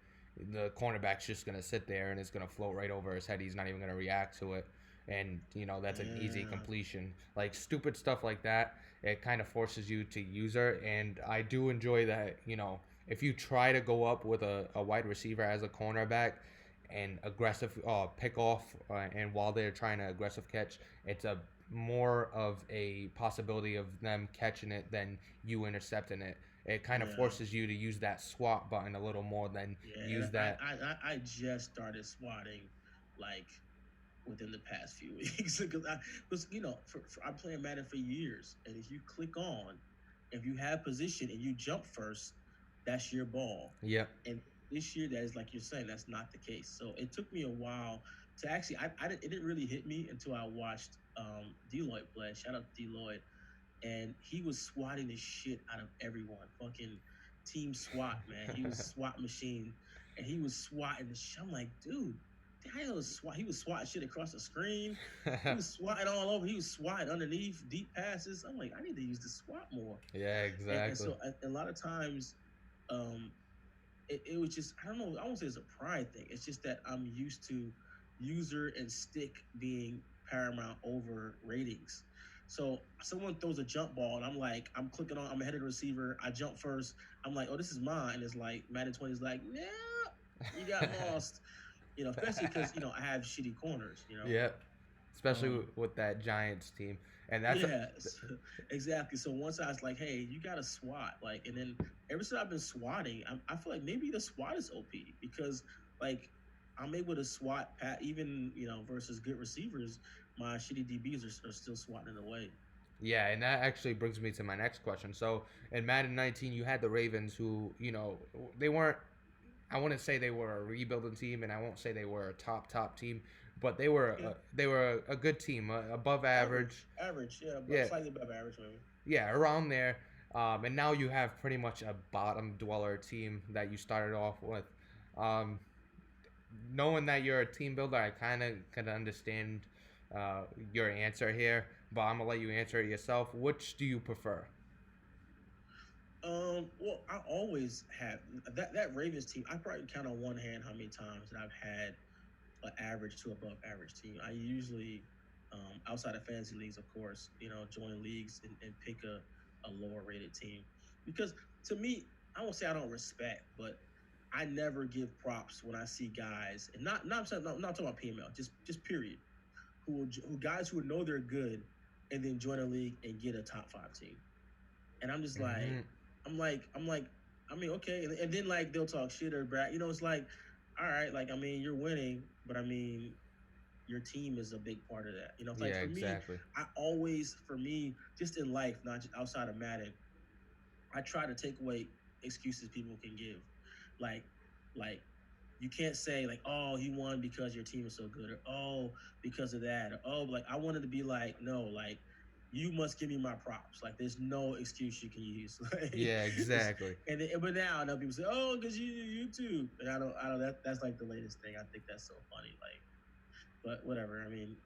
Speaker 1: the cornerback's just gonna sit there and it's gonna float right over his head. He's not even gonna react to it. And that's an easy
Speaker 2: yeah,
Speaker 1: completion. Like stupid stuff like that, it kind of forces you to use her. And I do enjoy that, if you try to go up with a wide receiver as a cornerback and aggressive pick off, and while they're trying to aggressive catch, it's a more of a possibility of them catching it than you intercepting it. It kind of
Speaker 2: yeah.
Speaker 1: forces you to use that swat button a little more than
Speaker 2: Yeah, and
Speaker 1: use that.
Speaker 2: I just started swatting like within the past few weeks because I'm playing Madden for years, and if you click on, if you have position and you jump first, that's your ball.
Speaker 1: Yep.
Speaker 2: And this year, that is like you're saying, that's not the case. So it took me a while to actually, it didn't really hit me until I watched Deloitte play. Shout out to Deloitte, and he was swatting the shit out of everyone. Fucking team SWAT, man. He was SWAT machine, and he was swatting the shit. I'm like, dude, the hell is SWAT? He was swatting shit across the screen. He was swatting all over. He was swatting underneath deep passes. I'm like, I need to use the SWAT more.
Speaker 1: Yeah,
Speaker 2: And
Speaker 1: exactly.
Speaker 2: so a lot of times, um, it was just I don't know. I won't say it's a pride thing. It's just that I'm used to user and stick being paramount over ratings. So someone throws a jump ball and I'm clicking on, I'm ahead of the receiver. I jump first. I'm like, oh, this is mine. And it's like Madden 20 is like, no, you got lost. Especially because I have shitty corners.
Speaker 1: Yep. Especially
Speaker 2: Um,
Speaker 1: with that Giants team, and that's
Speaker 2: Yes, exactly. So once I was like, "Hey, you got to SWAT," like, and then ever since I've been swatting, I feel like maybe the SWAT is OP because like I'm able to SWAT pat even versus good receivers. My shitty DBs are still swatting away.
Speaker 1: yeah, and that actually brings me to my next question. So in Madden 19, you had the Ravens, who they weren't. I wouldn't say they were a rebuilding team, and I won't say they were a top team, but
Speaker 2: Yeah,
Speaker 1: they were a good team, above
Speaker 2: average,
Speaker 1: average.
Speaker 2: average, yeah, but
Speaker 1: Yeah,
Speaker 2: slightly above average maybe.
Speaker 1: yeah, around there. And now you have pretty much a bottom dweller team that you started off with. Um, Knowing that you're a team builder, I kind of can understand uh, your answer here, but I'm gonna let you answer it yourself. Which do you prefer?
Speaker 2: Well, I always have that Ravens team. I probably count on one hand how many times that I've had an average to above average team. I usually, outside of fantasy leagues, of course, join leagues and pick a lower rated team because to me, I won't say I don't respect, but I never give props when I see guys, and not talking about PML, just period, who guys who know they're good and then join a league and get a top five team, and I'm just like,
Speaker 1: Hmm.
Speaker 2: I'm like, I mean, okay, and then like they'll talk shit or brag, it's like, all right, like I mean, you're winning, but I mean, your team is a big part of that. It's like
Speaker 1: Yeah,
Speaker 2: for me,
Speaker 1: exactly.
Speaker 2: for me, just in life, not just outside of Madden, I try to take away excuses people can give, like, like you can't say like, oh, he won because your team is so good, or oh, because of that, or oh, like I wanted to be like, no, like you must give me my props. Like there's no excuse you can use. Like
Speaker 1: Yeah,
Speaker 2: it's
Speaker 1: exactly.
Speaker 2: but now people say, oh, because you YouTube, and I don't that's like the latest thing. I think that's so funny. Like, but whatever. I mean,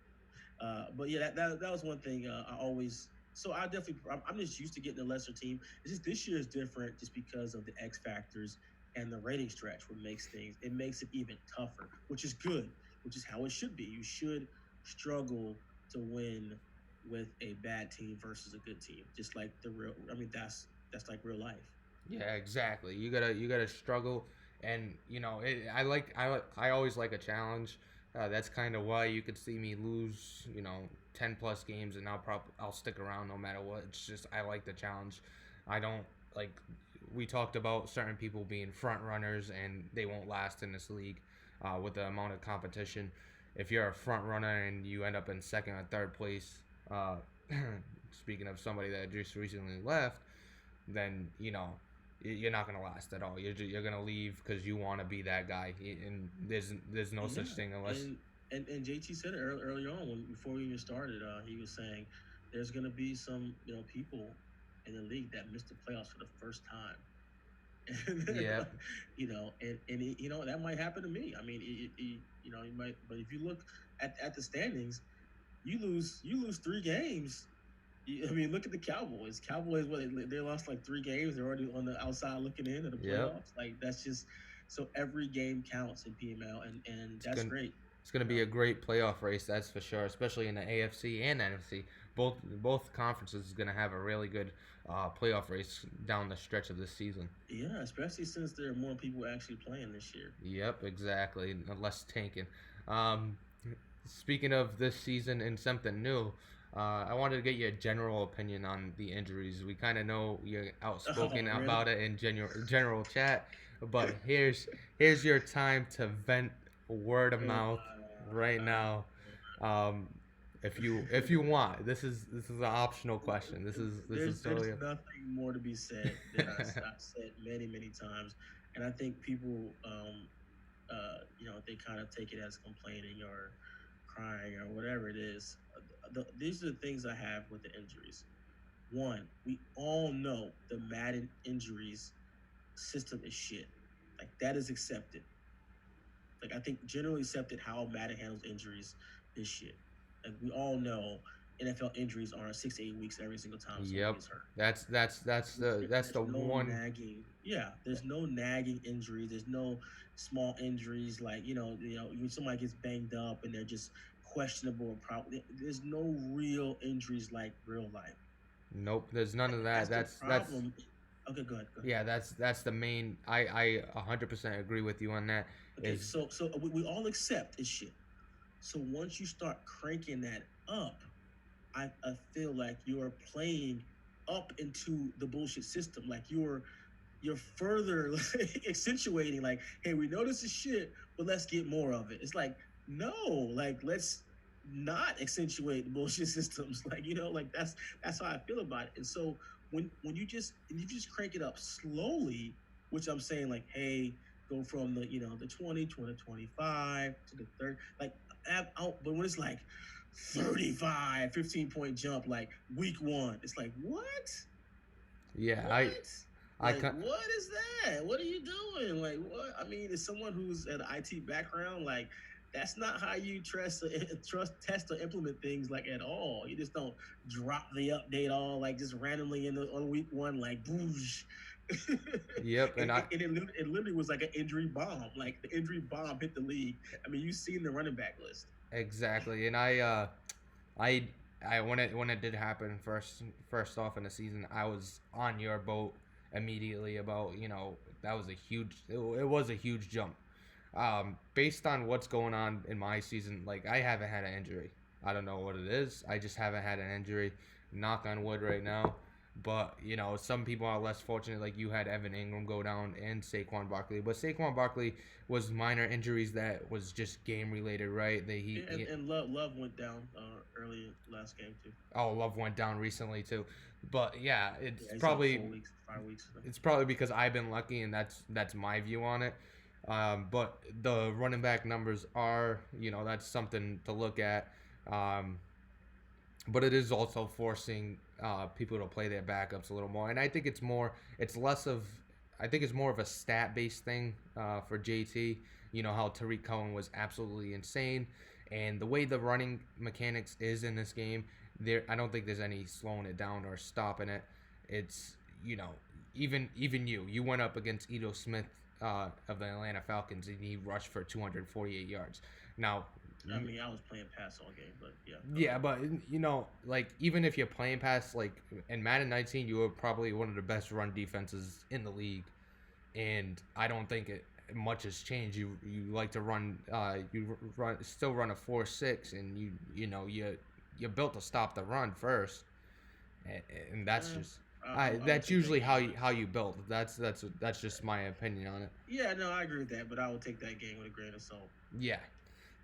Speaker 2: but yeah, that was one thing I always. So I definitely, I'm just used to getting a lesser team. It's just this year is different, just because of the X factors and the rating stretch. What makes things, it makes it even tougher, which is good, which is how it should be. You should struggle to win with a bad team versus a good team, just like the real. I mean, that's like real life.
Speaker 1: Yeah, exactly. You gotta struggle, and I always like a challenge. That's kind of why you could see me lose, 10 plus games, and I'll stick around no matter what. It's just I like the challenge. I don't like. We talked about certain people being front runners, and they won't last in this league with the amount of competition. If you're a front runner and you end up in second or third place, uh, speaking of somebody that just recently left, then you're not gonna last at all. You're gonna leave because you want to be that guy, and there's no
Speaker 2: Yeah,
Speaker 1: such thing unless.
Speaker 2: and JT said it earlier on before we even started. He was saying there's going to be some people in the league that missed the playoffs for the first time, and then,
Speaker 1: Yep,
Speaker 2: that might happen to me. I mean, you might, but if you look at the standings, you lose three games. I mean, look at the Cowboys. Cowboys, what they lost like three games. They're already on the outside looking in at the
Speaker 1: yep.
Speaker 2: playoffs. Like that's just so every game counts in PML, and
Speaker 1: It's
Speaker 2: that's
Speaker 1: gonna
Speaker 2: great.
Speaker 1: it's gonna
Speaker 2: You
Speaker 1: be
Speaker 2: know,
Speaker 1: a great playoff race, that's for sure. Especially in the AFC and NFC. Both conferences is gonna have a really good playoff race down the stretch of this season.
Speaker 2: yeah, especially since there are more people actually playing this year.
Speaker 1: Yep, exactly. Less tanking. Um, Speaking of this season and something new, I wanted to get your general opinion on the injuries. We kind of know you're outspoken
Speaker 2: Oh, really?
Speaker 1: about it in general chat, but here's your time to vent word of
Speaker 2: Uh,
Speaker 1: mouth right now. Um, if you want, this is an optional question. This is
Speaker 2: there's
Speaker 1: totally.
Speaker 2: nothing more to be said than I've said many times, and I think people, they kind of take it as complaining or crying or whatever it is. These are the things I have with the injuries. One, we all know the Madden injuries system is shit. Like that is accepted. Like I think generally accepted how Madden handles injuries is shit. Like we all know NFL injuries are 6 to 8 weeks every single time someone
Speaker 1: Yep,
Speaker 2: gets hurt.
Speaker 1: that's the
Speaker 2: There's no
Speaker 1: one.
Speaker 2: nagging. Yeah, there's no nagging injuries. There's no small injuries like when somebody gets banged up and they're just questionable or probably. There's no real injuries like real life.
Speaker 1: Nope, there's none of that.
Speaker 2: That's the
Speaker 1: That's
Speaker 2: problem. Okay, go ahead. Go ahead.
Speaker 1: Yeah, that's the main. I 100% agree with you on that.
Speaker 2: Okay,
Speaker 1: Is
Speaker 2: so we all accept is shit. So once you start cranking that up, I feel like you're playing up into the bullshit system. Like you're further like, accentuating. Like, hey, we know this is shit, but let's get more of it. It's like no, like let's not accentuate the bullshit systems. Like like that's how I feel about it. And so when you just crank it up slowly, which I'm saying like, hey, go from the 20 to the 25 to the 30, like but when it's like 35, 15-point jump, like week one, it's like,
Speaker 1: yeah,
Speaker 2: what?
Speaker 1: I
Speaker 2: Like,
Speaker 1: can
Speaker 2: what is that? What are you doing? Like, what? I mean, as someone who's an IT background, like, that's not how you test or implement things like at all. You just don't drop the update all like just randomly on week one like boosh.
Speaker 1: Yep, and
Speaker 2: It literally was like an injury bomb. Like the injury bomb hit the league. I mean, you've seen the running back list.
Speaker 1: exactly, and I I when it did happen first off in the season, I was on your boat immediately about that was a it was a huge jump. Based on what's going on in my season, like I haven't had an injury. I don't know what it is. I just haven't had an injury. Knock on wood right now. But some people are less fortunate. Like you had Evan Ingram go down and Saquon Barkley, but Saquon Barkley was minor injuries that was just game related, right?
Speaker 2: And Love went down early last game too.
Speaker 1: Oh, Love went down recently too, but yeah,
Speaker 2: Yeah, he's out 4 weeks, 5 weeks.
Speaker 1: it's probably because I've been lucky, and that's my view on it. But the running back numbers are, that's something to look at. Um, but it is also forcing people to play their backups a little more. And I think it's less of, I think it's more of a stat based thing for JT. You know how Tariq Cohen was absolutely insane, and the way the running mechanics is in this game, I don't think there's any slowing it down or stopping it. It's even you went up against Ito Smith of the Atlanta Falcons, and he rushed for 248 yards. Now,
Speaker 2: I mean, I was playing pass all game, but yeah.
Speaker 1: yeah, but like even if you're playing past like in Madden 19, you were probably one of the best run defenses in the league, and I don't think much has changed. You like to run, still run a 4-6, and you're built to stop the run first, and that's just.
Speaker 2: I would
Speaker 1: That's
Speaker 2: take that
Speaker 1: usually
Speaker 2: game.
Speaker 1: how you build. That's just my opinion on it.
Speaker 2: Yeah, no, I agree with that, but I would take that game with a grain of salt.
Speaker 1: Yeah,
Speaker 2: I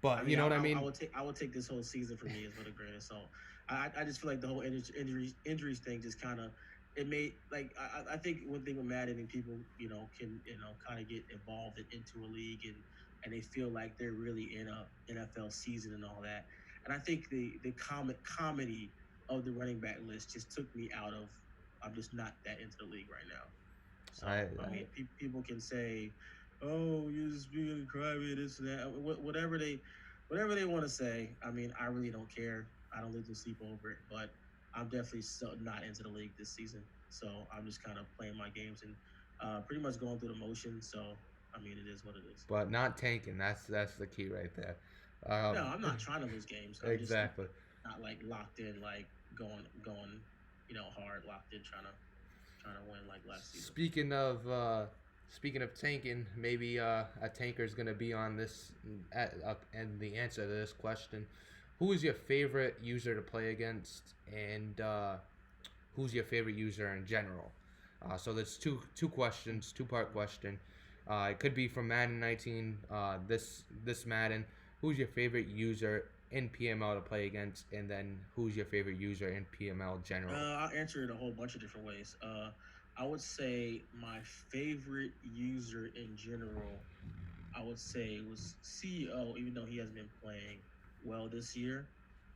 Speaker 1: but you
Speaker 2: mean,
Speaker 1: know what I
Speaker 2: I
Speaker 1: mean.
Speaker 2: would take this whole season for me as with a grain of salt. I just feel like the whole injuries thing just kind of it made like I think one thing with Madden and people can kind of get involved into a league and they feel like they're really in a NFL season and all that. And I think the comedy of the running back list just took me out of. I'm just not that into the league right now.
Speaker 1: I
Speaker 2: So I mean, people can say, "Oh, you're just being a crybaby," this and that, whatever they want to say. I mean, I really don't care. I don't lose no sleep over it, but I'm definitely so not into the league this season. So I'm just kind of playing my games and pretty much going through the motions. So I mean, it is what it is.
Speaker 1: but not tanking. That's the key right there.
Speaker 2: No, I'm not trying to lose games. I'm just
Speaker 1: Exactly.
Speaker 2: not like locked in, like going, hard, locked in, trying to win like last season.
Speaker 1: Speaking of tanking, maybe a tanker is gonna be on this and the answer to this question: who is your favorite user to play against, and who's your favorite user in general? So there's two questions, two-part question. It could be from Madden 19. This Madden. Who's your favorite user in PML to play against, and then who's your favorite user in PML general?
Speaker 2: I'll answer it a whole bunch of different ways. I would say my favorite user in general, I would say was CEO, even though he hasn't been playing well this year.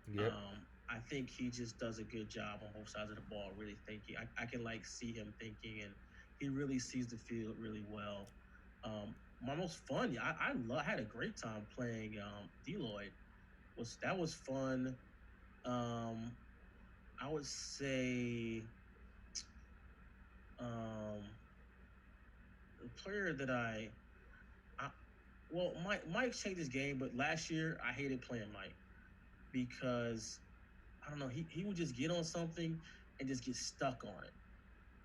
Speaker 1: Yep.
Speaker 2: I think he just does a good job on both sides of the ball, really thinking. I can like see him thinking, and he really sees the field really well. My most fun, yeah, I had a great time playing Deloitte. That was fun. Um, I would say um, the player that I well, Mike changed his game, but last year I hated playing Mike because I don't know, he would just get on something and just get stuck on it.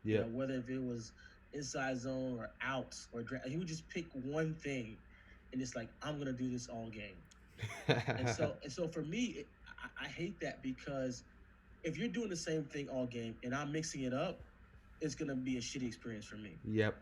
Speaker 1: Yep.
Speaker 2: Whether if it was inside zone or outs or he would just pick one thing and it's like I'm gonna do this all game. And so for me, I hate that because if you're doing the same thing all game and I'm mixing it up, it's gonna be a shitty experience for me.
Speaker 1: Yep.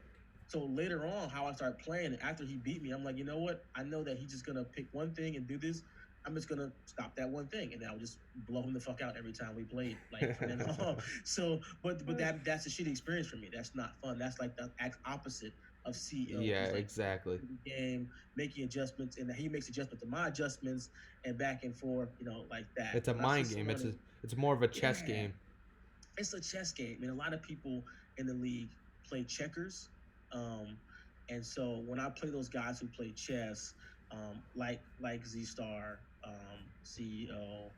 Speaker 2: So later on, how I started playing after he beat me, I'm like, you know what? I know that he's just gonna pick one thing and do this. I'm just gonna stop that one thing, and I would just blow him the fuck out every time we played, like from then on. So, but that's a shitty experience for me. That's not fun. That's like the opposite of CEO.
Speaker 1: Yeah,
Speaker 2: He's like
Speaker 1: exactly.
Speaker 2: the game, making adjustments, and he makes adjustments to my adjustments, and back and forth, like that.
Speaker 1: It's a
Speaker 2: When I see
Speaker 1: mind game.
Speaker 2: someone,
Speaker 1: It's more of a chess
Speaker 2: yeah,
Speaker 1: game.
Speaker 2: it's a chess game. I mean, a lot of people in the league play checkers, um, and so when I play those guys who play chess, like Z Star, CEO,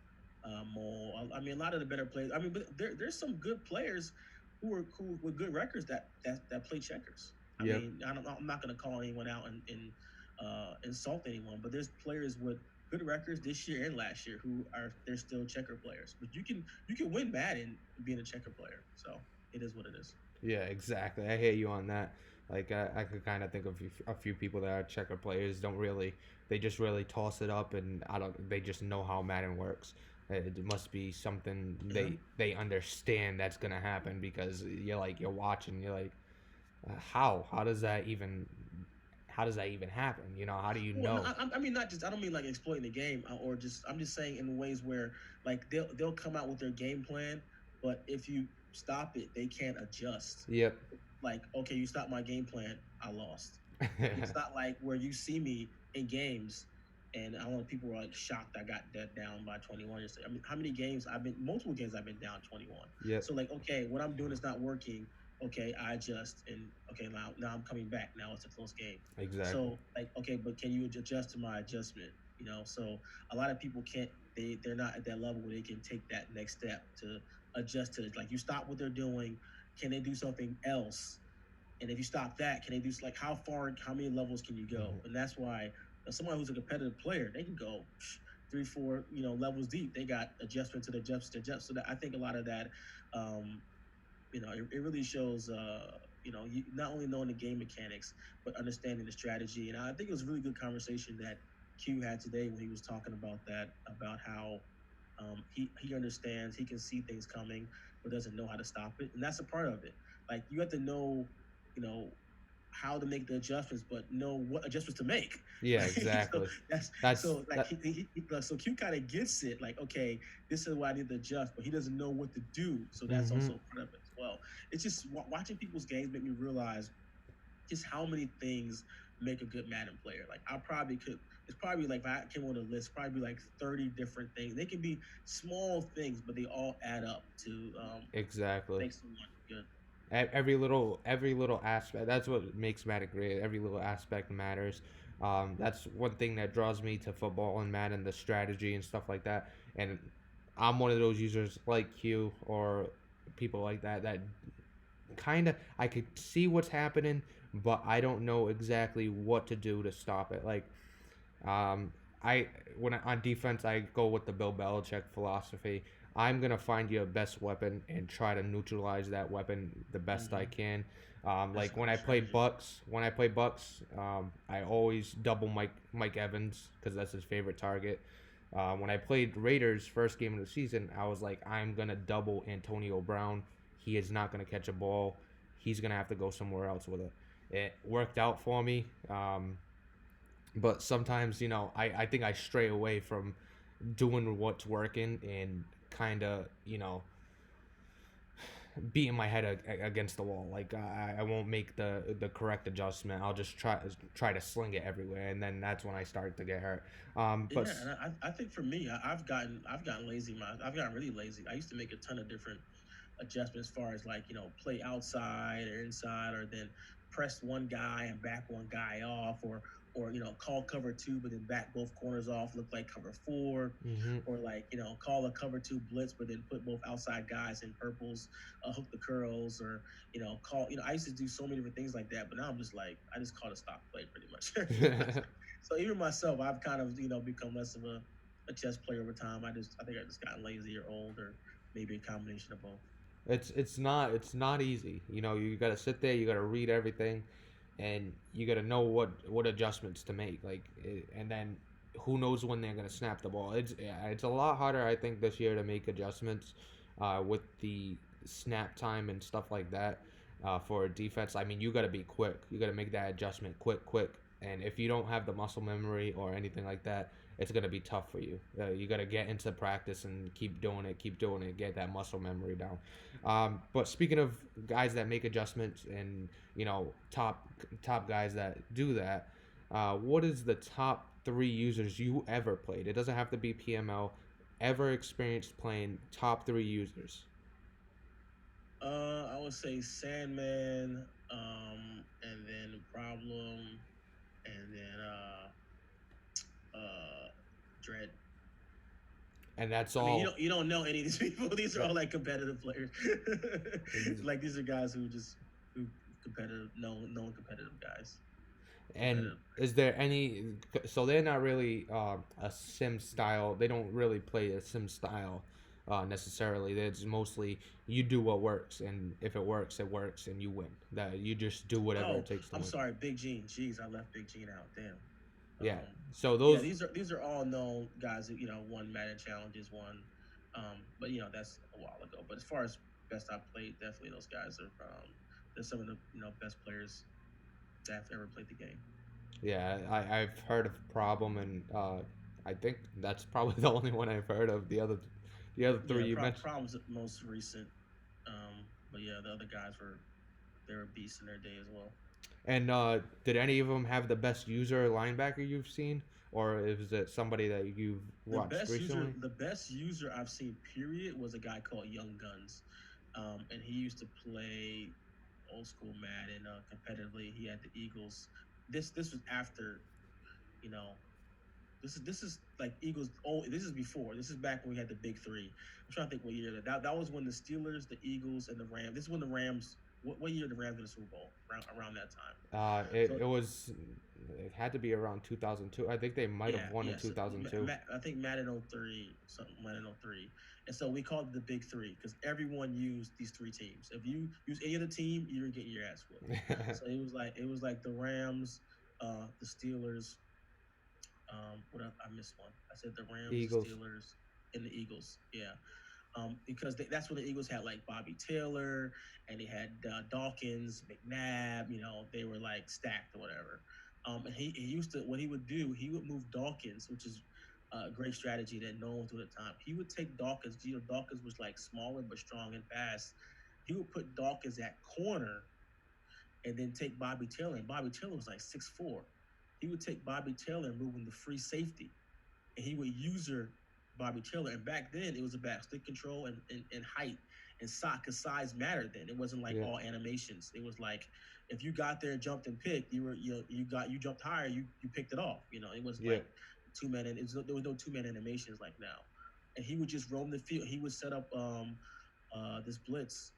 Speaker 2: Mole. I mean, a lot of the better players. I mean, but there's some good players who are cool with good records that play checkers. I
Speaker 1: Yep.
Speaker 2: mean, I'm not going to call anyone out and insult anyone, but there's players with good records this year and last year who are they're still checker players. But you can win Madden being a checker player. So it is what it is.
Speaker 1: Yeah, exactly. I hear you on that. Like I could kind of think of a few people that are checker players. Don't really, they just really toss it up, and I don't. They just know how Madden works. It must be something
Speaker 2: Yeah.
Speaker 1: they understand that's gonna happen because you're watching. You're like, how does that even happen? How do you
Speaker 2: Well, no,
Speaker 1: know?
Speaker 2: I mean not just. I don't mean like exploiting the game or just. I'm just saying in ways where like they'll come out with their game plan, but if you stop it, they can't adjust.
Speaker 1: Yep.
Speaker 2: Like, okay, you stopped my game plan, I lost. It's not like where you see me in games, and I don't know, people were like shocked I got that down by 21 yesterday. I mean, how many games multiple games I've been down 21.
Speaker 1: Yep.
Speaker 2: So like, okay, what I'm doing is not working. Okay, I adjust, and okay, now I'm coming back. Now it's a close game.
Speaker 1: Exactly.
Speaker 2: So like, okay, but can you adjust to my adjustment? So a lot of people can't. They're not at that level where they can take that next step to adjust to it. Like you stop what they're doing. Can they do something else? And if you stop that, can they do like how many levels can you go?
Speaker 1: Hmm.
Speaker 2: And that's why someone who's a competitive player, they can go three, four, levels deep. They got adjustment to the adjust. So that I think a lot of that, um, it really shows, you not only knowing the game mechanics, but understanding the strategy. And I think it was a really good conversation that Q had today when he was talking about that, about how he understands, he can see things coming, but doesn't know how to stop it, and that's a part of it. Like you have to know, you know, how to make the adjustments, but know what adjustments to make.
Speaker 1: Yeah,
Speaker 2: Like so
Speaker 1: exactly.
Speaker 2: that's
Speaker 1: That's
Speaker 2: so like
Speaker 1: that.
Speaker 2: so Q kind of gets it. Like okay, this is what I need to adjust, but he doesn't know what to do. So that's
Speaker 1: Hmm.
Speaker 2: also part of it as well. It's just watching people's games make me realize just how many things make a good Madden player. Like I probably could. It's probably like if I came on a list, probably like 30 different things. They can be small things, but they all add up to
Speaker 1: Exactly.
Speaker 2: make someone good.
Speaker 1: Every little aspect. That's what makes Madden great. Every little aspect matters. That's one thing that draws me to football and Madden, the strategy and stuff like that. And I'm one of those users like you or people like that kind of I could see what's happening, but I don't know exactly what to do to stop it. Like um, I on defense, I go with the Bill Belichick philosophy. I'm gonna find your best weapon and try to neutralize that weapon the best I
Speaker 2: Mm-hmm.
Speaker 1: can.
Speaker 2: That's a
Speaker 1: Like
Speaker 2: good strategy.
Speaker 1: When I play Bucks, I always double Mike Evans because that's his favorite target. When I played Raiders first game of the season, I was like, I'm gonna double Antonio Brown. He is not gonna catch a ball. He's gonna have to go somewhere else with it. It worked out for me. But sometimes I think I stray away from doing what's working and kind of beating my head against the wall. Like I won't make the correct adjustment. I'll just try to sling it everywhere, and then that's when I start to get hurt. But
Speaker 2: Yeah, and I think for me, I've gotten lazy. I've gotten really lazy. I used to make a ton of different adjustments as far as like play outside or inside, or then press one guy and back one guy off, or call cover two but then back both corners off, look like cover four,
Speaker 1: hmm
Speaker 2: or like call a cover two blitz but then put both outside guys in purples, hook the curls, or call I used to do so many different things like that, but now I'm just like I just call it a stock play pretty much. So even myself, I've kind of become less of a chess player over time. I think I just got lazy or old, or maybe a combination of both.
Speaker 1: it's not easy. You got to sit there. You got to read everything, and you got to know what adjustments to make. And then who knows when they're gonna snap the ball. It's a lot harder, I think, this year to make adjustments with the snap time and stuff like that for defense. I mean, you got to be quick. You got to make that adjustment quick, quick. And if you don't have the muscle memory or anything like that, it's gonna be tough for you. You got to get into practice and keep doing it, get that muscle memory down. But speaking of guys that make adjustments and top guys that do that, what is the top three users you ever played? It doesn't have to be PML. Ever experienced playing top three users?
Speaker 2: I would say Sandman, and then Problem, and then uh, Dread.
Speaker 1: And that's
Speaker 2: I mean,
Speaker 1: all.
Speaker 2: you don't know any of these people. These are
Speaker 1: Yeah.
Speaker 2: all like competitive players. Like these are guys who just who competitive, known competitive guys,
Speaker 1: And
Speaker 2: competitive
Speaker 1: is
Speaker 2: players.
Speaker 1: there any? So they're not really a sim style. They don't really play a sim style necessarily. It's mostly you do what works, and if it works, it works, and you win. That you just do whatever
Speaker 2: Oh,
Speaker 1: it takes to
Speaker 2: I'm
Speaker 1: win.
Speaker 2: sorry, Big Gene. Jeez, I left Big Gene out. Damn.
Speaker 1: Yeah.
Speaker 2: Um,
Speaker 1: So
Speaker 2: yeah,
Speaker 1: those.
Speaker 2: these are all known guys who won Madden challenges, won. But that's a while ago. But as far as best I played, definitely those guys are they're some of the best players that have ever played the game.
Speaker 1: Yeah, I've heard of Problem, and I think that's probably the only one I've heard of. The other
Speaker 2: Yeah,
Speaker 1: three you mentioned.
Speaker 2: problems most recent. But yeah, the other guys they were beasts in their day as well.
Speaker 1: And did any of them have the best user linebacker you've seen, or is it somebody that you've watched recently?
Speaker 2: The best user I've seen, period, was a guy called Young Guns, and he used to play old school Madden competitively. He had the Eagles. This was after you know this is like Eagles. Oh, this is before. This is back when we had the big three. I'm trying to think what year that was when the Steelers, the Eagles, and the Rams. This is when the Rams. What year the Rams in the Super Bowl? Around that time. So
Speaker 1: It was it had to be around 2002. I think they might have
Speaker 2: yeah,
Speaker 1: won in
Speaker 2: yeah. So
Speaker 1: 2002.
Speaker 2: I think Madden 03, something Madden 03. And so we called it the Big Three because everyone used these three teams. If you use any other team, you're getting your ass whooped. So it was like the Rams, the Steelers. I missed one. I said the Rams, the
Speaker 1: Eagles.
Speaker 2: Steelers, and the Eagles. Yeah, because that's when the Eagles had like Bobby Taylor and they had Dawkins, McNabb. They were like stacked or whatever. And he used to what he would do. He would move Dawkins, which is a great strategy that no one would do at the time. He would take Dawkins. Dawkins was like smaller but strong and fast. He would put Dawkins at corner and then take Bobby Taylor. And Bobby Taylor was like 6'4". He would take Bobby Taylor and move him to free safety and he would user Bobby Taylor. And back then, it was about stick control and height and size, because size mattered then. It wasn't like
Speaker 1: Yeah,
Speaker 2: all animations. It was like if you got there, jumped and picked, you jumped higher, you picked it off. It wasn't
Speaker 1: yeah.
Speaker 2: like two man. There was no two man animations like now. And he would just roam the field. He would set up this blitz.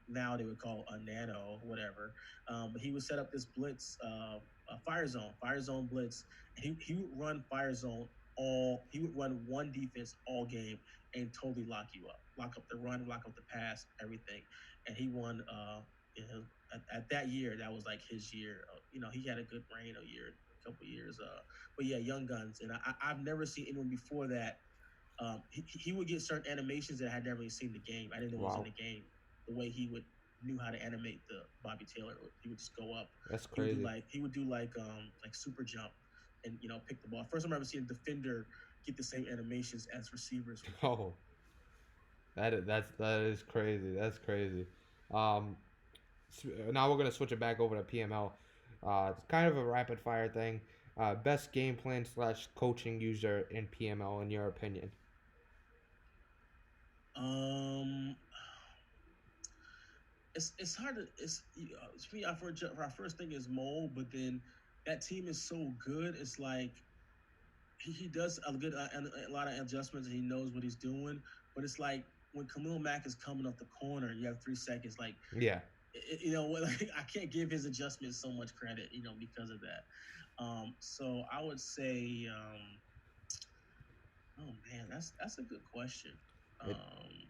Speaker 2: Now they would call a nano, whatever. But he would set up this blitz, fire zone blitz. He would run fire zone all. He would run one defense all game and totally lock up the run, lock up the pass, everything. And he won. At that year, that was like his year. He had a good reign a year, a couple years. But yeah, Young Guns, and I've never seen anyone before that he would get certain animations that I had never really seen the game. I didn't know it was in
Speaker 1: Wow,
Speaker 2: the game. The way he would knew how to animate the Bobby Taylor. He would just go up.
Speaker 1: that's crazy.
Speaker 2: He would do like super jump and pick the ball. First time I ever seen a defender get the same animations as receivers would get.
Speaker 1: Oh, that is crazy. That's crazy. Um, Now we're gonna switch it back over to PML. It's kind of a rapid fire thing. Best game plan slash coaching user in PML in your opinion?
Speaker 2: Um, it's hard to it's me. Our first thing is Mole, but then that team is so good. It's like he does a lot of adjustments and he knows what he's doing. But it's like when Khalil Mack is coming off the corner, you have 3 seconds. Like
Speaker 1: Yeah,
Speaker 2: like, I can't give his adjustments so much credit, because of that. So I would say, oh man, that's a good question.
Speaker 1: it,
Speaker 2: Um,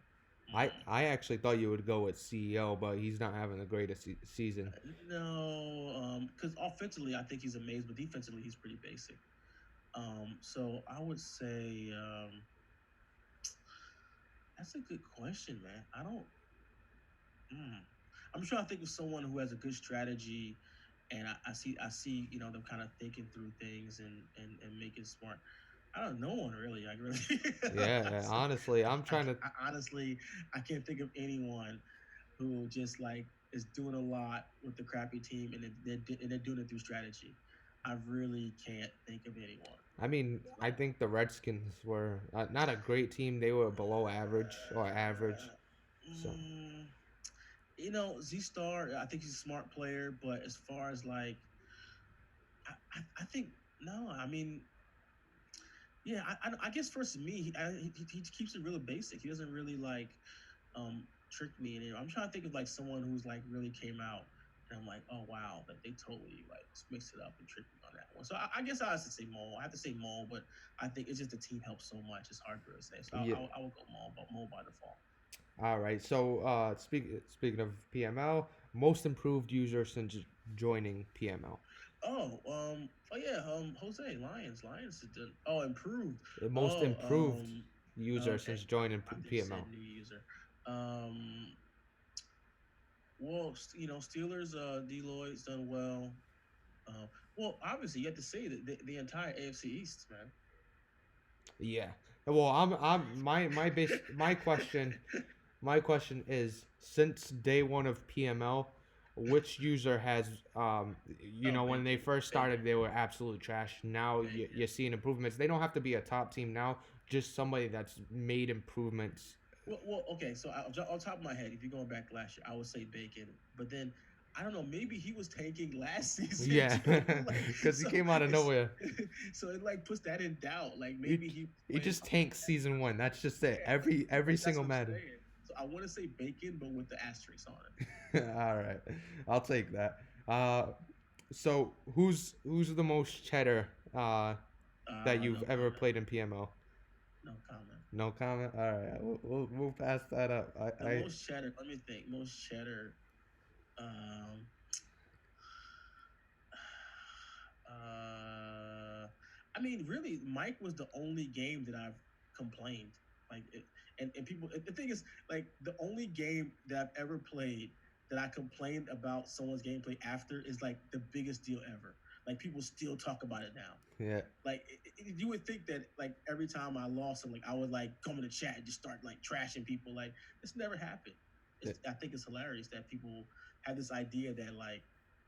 Speaker 1: I actually thought you would go with CEO, but he's not having the greatest season.
Speaker 2: no, because offensively, I think he's amazing, but defensively, he's pretty basic. So I would say that's a good question, man. I don't. Mm. I'm sure I think of someone who has a good strategy, and I see them kind of thinking through things and making smart. I don't know one really. Like really,
Speaker 1: Yeah, honestly, I'm trying to.
Speaker 2: honestly I can't think of anyone who just like is doing a lot with the crappy team and they're doing it through strategy. I really can't think of anyone.
Speaker 1: I mean, I think the Redskins were not a great team. They were below average or average. So
Speaker 2: Mm, Z Star, I think he's a smart player, but as far as like, I think no. I mean, Yeah, I guess for me, he keeps it really basic. He doesn't really like trick me. And I'm trying to think of like someone who's like really came out, and I'm like, oh wow, like they totally like mixed it up and tricked me on that one. So I guess I have to say Mo. I have to say Mo, but I think it's just the team helps so much. It's hard to say. So
Speaker 1: Yeah.
Speaker 2: I will go Mo, but Mo by default.
Speaker 1: All right. So, speaking of PML, most improved user since joining PML.
Speaker 2: Oh yeah, Jose Lions is done. Oh, improved.
Speaker 1: Most
Speaker 2: Oh,
Speaker 1: improved user
Speaker 2: okay.
Speaker 1: since joining
Speaker 2: I think you said
Speaker 1: PML.
Speaker 2: new user. Um, well, Steelers, Deloitte's done well. Uh, well, obviously, you have to say that the entire AFC East, man.
Speaker 1: Yeah. Well, my question is, since day one of PML, which user has,
Speaker 2: Oh,
Speaker 1: when they
Speaker 2: bacon,
Speaker 1: first started,
Speaker 2: bacon,
Speaker 1: they were absolute trash. Now you're
Speaker 2: bacon.
Speaker 1: seeing improvements. They don't have to be a top team now, just somebody that's made improvements.
Speaker 2: Well, okay. So on top of my head, if you're going back last year, I would say bacon. But then I don't know. Maybe he was tanking last season
Speaker 1: Yeah,
Speaker 2: too. Like
Speaker 1: because he
Speaker 2: so,
Speaker 1: came out of
Speaker 2: it's
Speaker 1: nowhere.
Speaker 2: so it like puts that in doubt. Like
Speaker 1: He
Speaker 2: maybe he was
Speaker 1: he
Speaker 2: playing
Speaker 1: just
Speaker 2: something
Speaker 1: tanked
Speaker 2: that
Speaker 1: season one. That's just it.
Speaker 2: yeah,
Speaker 1: Every
Speaker 2: that's
Speaker 1: single
Speaker 2: what I'm
Speaker 1: Madden.
Speaker 2: saying. So I want to say bacon, but with the asterisk on it.
Speaker 1: All right, I'll take that. So who's the most cheddar that you've
Speaker 2: No
Speaker 1: ever
Speaker 2: comment.
Speaker 1: played in PMO?
Speaker 2: No comment.
Speaker 1: No comment. All right, we'll pass that up.
Speaker 2: The most cheddar. Let me think. Most cheddar. Um, I mean, really, Mike was the only game that I've complained. Like, and people. The thing is, like, the only game that I've ever played that I complained about someone's gameplay after is like the biggest deal ever. Like, people still talk about it now.
Speaker 1: Yeah.
Speaker 2: Like you would think that like every time I lost them, like I would like come in the chat and just start like trashing people. Like this never happened.
Speaker 1: Yeah.
Speaker 2: I think it's hilarious that people have this idea that like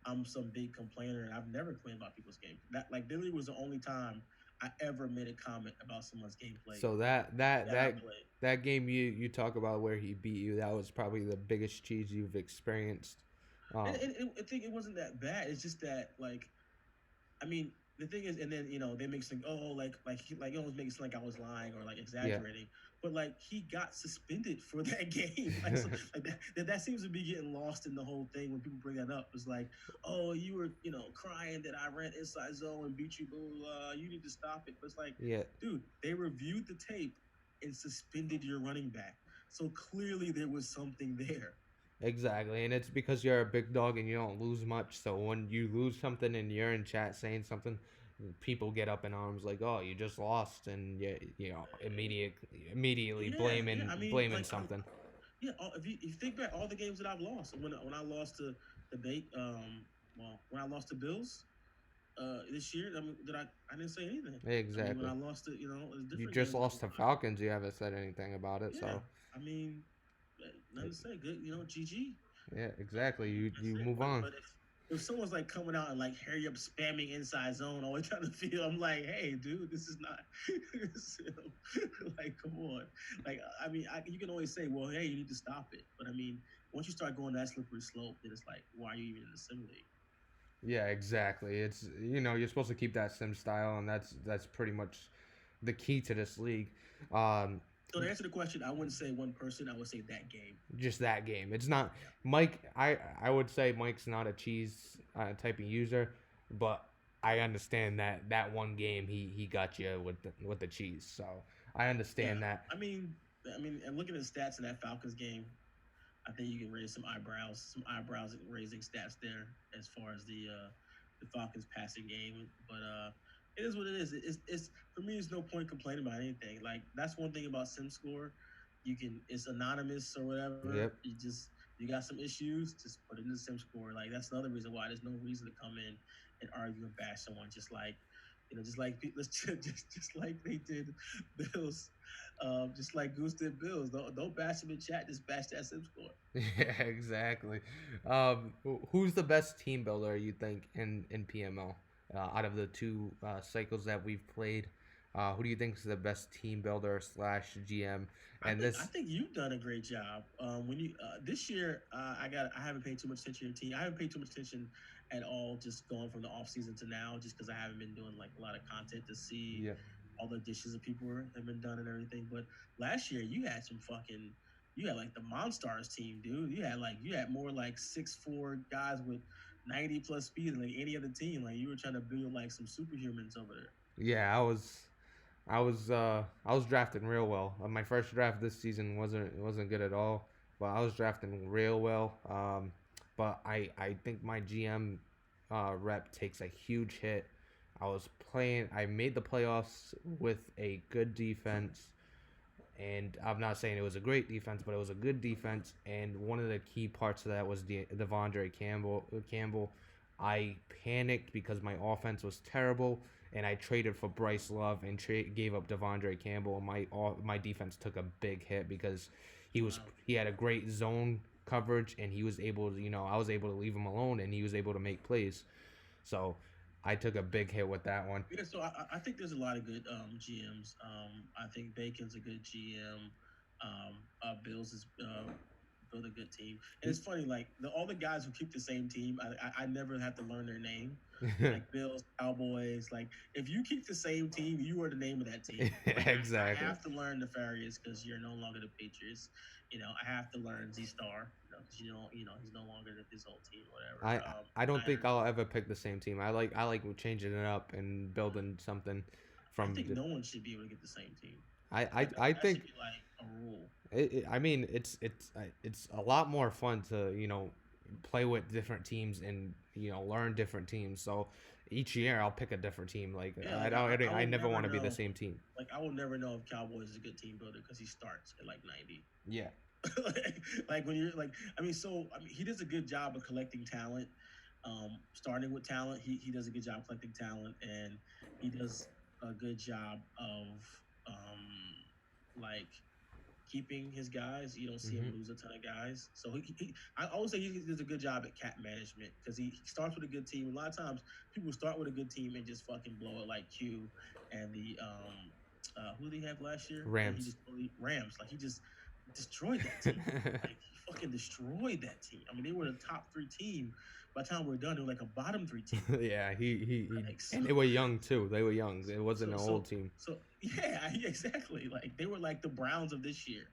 Speaker 2: I'm some big complainer and I've never complained about people's games. That like literally was the only time I ever made a comment about someone's gameplay
Speaker 1: So
Speaker 2: that I played.
Speaker 1: that game you talk about where he beat you, that was probably the biggest cheese you've experienced.
Speaker 2: And,
Speaker 1: Um,
Speaker 2: I think it wasn't that bad. It's just that like I mean, the thing is, and then they make something. Oh, like almost make it seem like I was lying or like
Speaker 1: yeah.
Speaker 2: exaggerating. But like he got suspended for that game. Like so, like that seems to be getting lost in the whole thing when people bring that up. It's like, oh, you were crying that I ran inside zone and beat you. Blah, blah, blah. You need to stop it. But it's like,
Speaker 1: Yeah.
Speaker 2: dude, they reviewed the tape and suspended your running back. So clearly there was something there.
Speaker 1: Exactly, and it's because you're a big dog and you don't lose much. So when you lose something and you're in chat saying something, people get up in arms like, "Oh, you just lost," and immediately
Speaker 2: Yeah. I mean,
Speaker 1: blaming
Speaker 2: like
Speaker 1: something.
Speaker 2: yeah, if you think back, all the games that I've lost, when I lost to the bait, when I lost to Bills, this year, I mean, I didn't say anything. I mean, when I
Speaker 1: Exactly.
Speaker 2: lost to
Speaker 1: You
Speaker 2: different
Speaker 1: just
Speaker 2: games that
Speaker 1: lost
Speaker 2: I've
Speaker 1: to
Speaker 2: won,
Speaker 1: Falcons. You haven't said anything about it.
Speaker 2: yeah,
Speaker 1: So
Speaker 2: I mean, nothing to say. Good, GG.
Speaker 1: yeah, exactly. You
Speaker 2: That's it.
Speaker 1: move on.
Speaker 2: But if someone's like coming out and like hurry up spamming inside zone all the time to field, I'm like, hey, dude, this is not like come on. Like I mean, you can always say, well, hey, you need to stop it. But I mean, once you start going that slippery slope, then it's like, why are you even in the sim league?
Speaker 1: Yeah, exactly. It's you're supposed to keep that sim style, and that's pretty much the key to this league. Um,
Speaker 2: So to answer the question, I wouldn't say one person. I would say that game.
Speaker 1: just that game. It's not
Speaker 2: Yeah.
Speaker 1: Mike. I would say Mike's not a cheese type of user, but I understand that that one game he got you with the cheese. So I
Speaker 2: Yeah.
Speaker 1: understand that.
Speaker 2: And looking at the stats in that Falcons game, I think you can raise some eyebrows raising stats there as far as the Falcons passing game. But it is what it is. It's for me. It's no point complaining about anything. Like that's one thing about SimScore. It's anonymous or whatever.
Speaker 1: Yep.
Speaker 2: You got some issues, just put it in the SimScore. Like that's another reason why there's no reason to come in and argue and bash someone. Just like let's just like they did Bills, just like Goose did Bills. Don't bash him in chat. Just bash that SimScore.
Speaker 1: Yeah, exactly. Who's the best team builder you think in PML out of the two cycles that we've played? Who do you think is the best team builder slash GM? And
Speaker 2: I
Speaker 1: this,
Speaker 2: think you've done a great job. When you this year, I haven't paid too much attention to your team. I haven't paid too much attention at all. Just going from the off season to now, just because I haven't been doing like a lot of content to see
Speaker 1: yeah,
Speaker 2: all the dishes that people have been done and everything. But last year you had some fucking you had like the Monstars team, dude. You had more like 6'4" guys with 90 plus speed than like any other team. Like you were trying to build like some superhumans over there.
Speaker 1: Yeah, I was drafting real well. My first draft this season wasn't good at all, but I was drafting real well. But I think my GM rep takes a huge hit. I was playing. I made the playoffs with a good defense, and I'm not saying it was a great defense, but it was a good defense. And one of the key parts of that was Devondre Campbell. I panicked because my offense was terrible, and I traded for Bryce Love and gave up Devondre Campbell. And my defense took a big hit because
Speaker 2: Wow.
Speaker 1: he had a great zone coverage, and he was able to, I was able to leave him alone, and he was able to make plays. So I took a big hit with that one.
Speaker 2: Yeah, so I think there's a lot of good GMs. I think Bacon's a good GM. Bills is build a good team, and it's funny like all the guys who keep the same team. I never have to learn their name, like Bills, Cowboys. Like if you keep the same team, you are the name of that team. Like I
Speaker 1: Exactly.
Speaker 2: have to learn Nefarious because you're no longer the Patriots. I have to learn Z Star. Because he's no longer his whole team, whatever.
Speaker 1: I I don't think
Speaker 2: Niners.
Speaker 1: I'll ever pick the same team. I like changing it up and building something
Speaker 2: I
Speaker 1: from
Speaker 2: think
Speaker 1: the.
Speaker 2: no one should be able to get the same team.
Speaker 1: I I,
Speaker 2: Like
Speaker 1: I
Speaker 2: that should
Speaker 1: think
Speaker 2: be like a rule.
Speaker 1: I mean it's a lot more fun to play with different teams and learn different teams. So each year I'll pick a different team. Like
Speaker 2: Yeah,
Speaker 1: I
Speaker 2: like
Speaker 1: don't
Speaker 2: I
Speaker 1: I
Speaker 2: will
Speaker 1: never
Speaker 2: never
Speaker 1: want to be the
Speaker 2: know.
Speaker 1: same team.
Speaker 2: Like I will never know if Cowboys is a good team builder because he starts at like 90.
Speaker 1: Yeah.
Speaker 2: like when you're like, I mean, he does a good job of collecting talent. Starting with talent, he does a good job collecting talent, and he does a good job of like keeping his guys. You don't see him
Speaker 1: Mhm.
Speaker 2: lose a ton of guys. So I always say he does a good job at cap management because he starts with a good team. A lot of times people start with a good team and just fucking blow it like Q and the who did he have last year? And he
Speaker 1: Rams.
Speaker 2: just totally Rams. Like he just destroyed that team. Like he fucking destroyed that team. I mean, they were the top three team. By the time we're done, they were like a bottom three team.
Speaker 1: Yeah, he
Speaker 2: Like so,
Speaker 1: and they were young too. They were young. It wasn't
Speaker 2: so
Speaker 1: an
Speaker 2: so
Speaker 1: old team.
Speaker 2: so yeah, exactly. Like they were like the Browns of this year.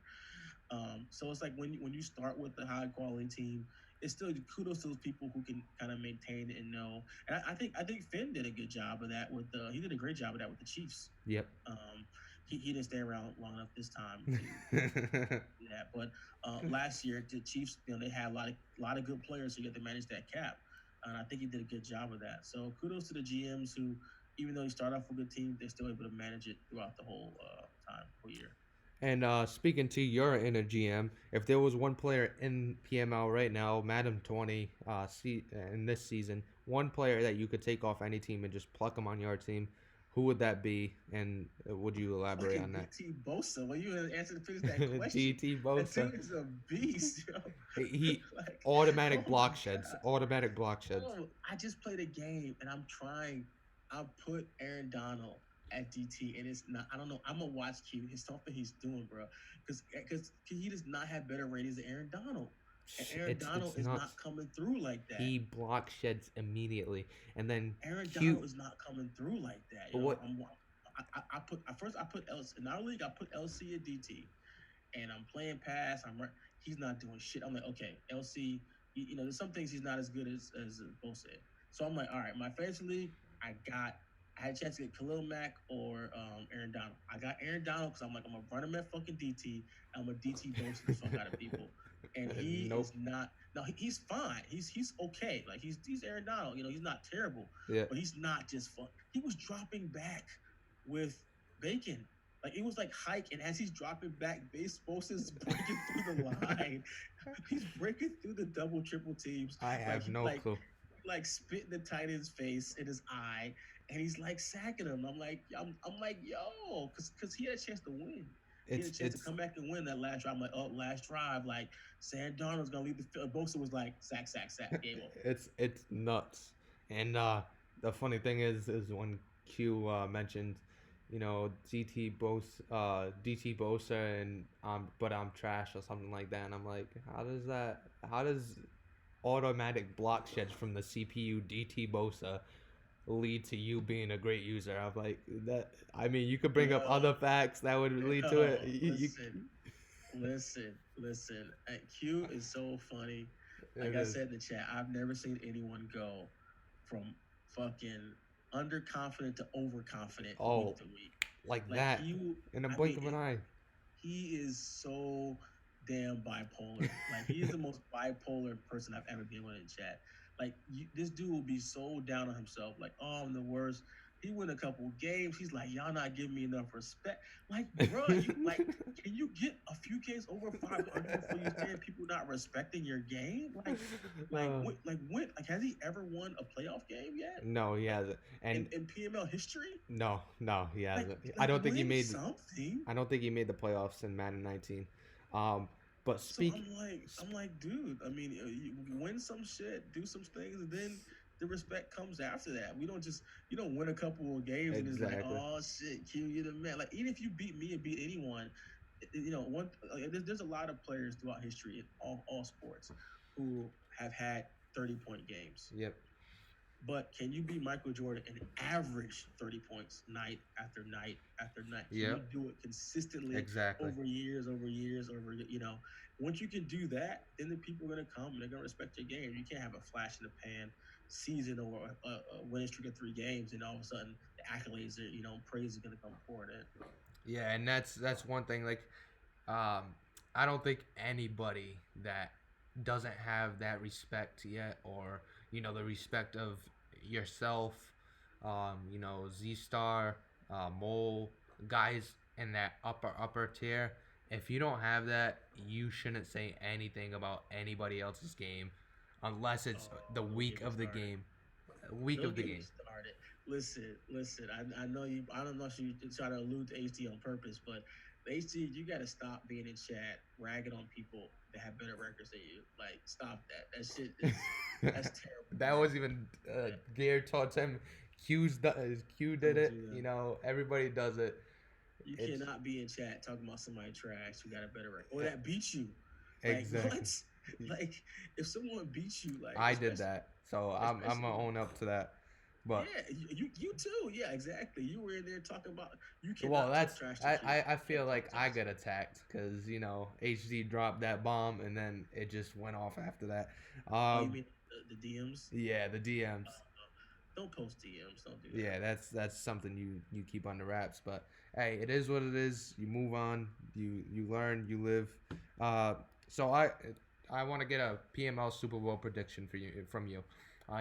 Speaker 2: So it's like when you start with the high quality team, it's still kudos to those people who can kind of maintain it and know. And I think Finn did a good job of that with the he did a great job of that with the Chiefs.
Speaker 1: Yep.
Speaker 2: Um, he didn't stay around long enough this time to do that. But last year the Chiefs, they had a lot of good players, so you have to manage that cap. And I think he did a good job of that. So kudos to the GMs who, even though you start off with a good team, they're still able to manage it throughout the whole year.
Speaker 1: And speaking to your inner GM, if there was one player in PML right now, Madden 20, in this season, one player that you could take off any team and just pluck him on your team, who would that be? And would you elaborate
Speaker 2: Fucking
Speaker 1: on that?
Speaker 2: DT Bosa. When you answer to finish that question,
Speaker 1: DT
Speaker 2: that
Speaker 1: Bosa.
Speaker 2: dude is a beast, yo.
Speaker 1: He
Speaker 2: Like,
Speaker 1: automatic
Speaker 2: oh my
Speaker 1: block sheds.
Speaker 2: god,
Speaker 1: Automatic block sheds.
Speaker 2: bro. I just played a game and I'm trying. I put Aaron Donald at DT and it's not. I don't know. I'm gonna watch Q. His something he's doing, bro. Because he does not have better ratings than Aaron Donald, and Aaron Donald
Speaker 1: It's
Speaker 2: is
Speaker 1: nuts.
Speaker 2: not coming through like that.
Speaker 1: He block sheds immediately, and then
Speaker 2: Aaron
Speaker 1: Q.
Speaker 2: Donald is not coming through like that.
Speaker 1: What?
Speaker 2: I put LC in our league. I put LC at DT, and I'm playing pass. He's not doing shit. I'm like, okay, LC. There's some things he's not as good as both said. So I'm like, all right, my fantasy league, I had a chance to get Khalil Mack or Aaron Donald. I got Aaron Donald because I'm like, I'm gonna run him at fucking DT. I'm a DT boast the fuck out of people, and he
Speaker 1: Nope.
Speaker 2: is not. No, he's fine. He's okay. Like he's Aaron Donald. He's not terrible,
Speaker 1: Yeah.
Speaker 2: but he's not just fun. He was dropping back with Bacon. Like it was like hike, and as he's dropping back, base Bosa's breaking through the line. He's breaking through the double, triple teams.
Speaker 1: I
Speaker 2: Like
Speaker 1: have
Speaker 2: he
Speaker 1: no
Speaker 2: like
Speaker 1: clue.
Speaker 2: like spitting the tight end's face in his eye, and he's like sacking him. I'm like, yo, because he had a chance to win. He had
Speaker 1: It's
Speaker 2: a chance to
Speaker 1: it's
Speaker 2: come back and win that last drive. I'm like, oh, last drive, like Sam Darnold's gonna lead the field. Bosa was like, sack, sack, sack, game over.
Speaker 1: it's nuts. And the funny thing is when Q mentioned, DT Bosa and but I'm trash or something like that, and I'm like, how does automatic block sheds from the CPU DT Bosa lead to you being a great user. I'm like that. I mean, you could bring up
Speaker 2: Yo,
Speaker 1: other facts that would lead to it.
Speaker 2: yo, listen. Q is so funny. Like
Speaker 1: It
Speaker 2: I
Speaker 1: is.
Speaker 2: said in the chat, I've never seen anyone go from fucking underconfident to overconfident week
Speaker 1: Oh,
Speaker 2: to week.
Speaker 1: like
Speaker 2: Like
Speaker 1: that in a
Speaker 2: I
Speaker 1: blink
Speaker 2: mean,
Speaker 1: of an eye.
Speaker 2: he is so damn bipolar. Like he is the most bipolar person I've ever been with in chat. Like this dude will be so down on himself. Like, oh, I'm the worst. He win a couple games. He's like, y'all not giving me enough respect. Like, bruh, you like, can you get a few games over 500 before you stand people not respecting your game?
Speaker 1: Uh,
Speaker 2: Like, has he ever won a playoff game yet?
Speaker 1: no, he
Speaker 2: Like,
Speaker 1: hasn't. And
Speaker 2: in PML history?
Speaker 1: no, no, he
Speaker 2: Like,
Speaker 1: hasn't. I
Speaker 2: like
Speaker 1: don't think he
Speaker 2: win
Speaker 1: made.
Speaker 2: something.
Speaker 1: I don't think he made the playoffs in Madden 19. Um, but
Speaker 2: So
Speaker 1: speak.
Speaker 2: I'm like, dude. I mean, you win some shit, do some things, and then the respect comes after that. We don't just you don't win a couple of games and it's like,
Speaker 1: Exactly.
Speaker 2: oh shit, Q, you're the man. Like even if you beat me and beat anyone, you know, there's a lot of players throughout history in all sports who have had 30-point games.
Speaker 1: Yep.
Speaker 2: But can you be Michael Jordan and average 30 points night after night after night? Can you
Speaker 1: Yep.
Speaker 2: do it consistently
Speaker 1: Exactly.
Speaker 2: over years, over, you know? Once you can do that, then the people are going to come and they're going to respect your game. You can't have a flash in the pan season or a winning streak of 3 games and all of a sudden the accolades are, you know, praise is going to come pouring in.
Speaker 1: Yeah, and that's one thing. Like, um, I don't think anybody that doesn't have that respect yet, or the respect of yourself, Z Star, Mole, guys in that upper tier. If you don't have that, you shouldn't say anything about anybody else's game, unless it's the
Speaker 2: Don't
Speaker 1: week
Speaker 2: get me
Speaker 1: of the
Speaker 2: started.
Speaker 1: game. Week
Speaker 2: Don't
Speaker 1: of the
Speaker 2: get me
Speaker 1: game.
Speaker 2: started. Listen. I know you. I don't know if you try to allude to HT on purpose, but HT, you got to stop being in chat ragging on people that have better records than you. Like, stop that. That shit is that's terrible,
Speaker 1: That
Speaker 2: bro.
Speaker 1: was even geared towards him. Q did
Speaker 2: Don't
Speaker 1: it.
Speaker 2: do that.
Speaker 1: Everybody does it.
Speaker 2: You
Speaker 1: It's
Speaker 2: cannot be in chat talking about somebody trash who got a better record or that beats you. Like
Speaker 1: exactly.
Speaker 2: what? Like if someone beats you, like
Speaker 1: I did
Speaker 2: especially
Speaker 1: that, so I'm gonna
Speaker 2: especially
Speaker 1: own up to that. But
Speaker 2: yeah, you too. Yeah, exactly. You were in there talking about you
Speaker 1: well,
Speaker 2: cannot talk
Speaker 1: that's
Speaker 2: trash to Q.
Speaker 1: I
Speaker 2: You
Speaker 1: feel
Speaker 2: can't talk
Speaker 1: like I
Speaker 2: trash.
Speaker 1: got attacked because HD dropped that bomb and then it just went off after that.
Speaker 2: Oh, you
Speaker 1: Um,
Speaker 2: mean the DMs?
Speaker 1: yeah, the DMs.
Speaker 2: Don't post DMs. Don't do that.
Speaker 1: Yeah, that's something you keep under wraps. But hey, it is what it is. You move on. You learn. You live. Uh, so I want to get a PML Super Bowl prediction for you from you.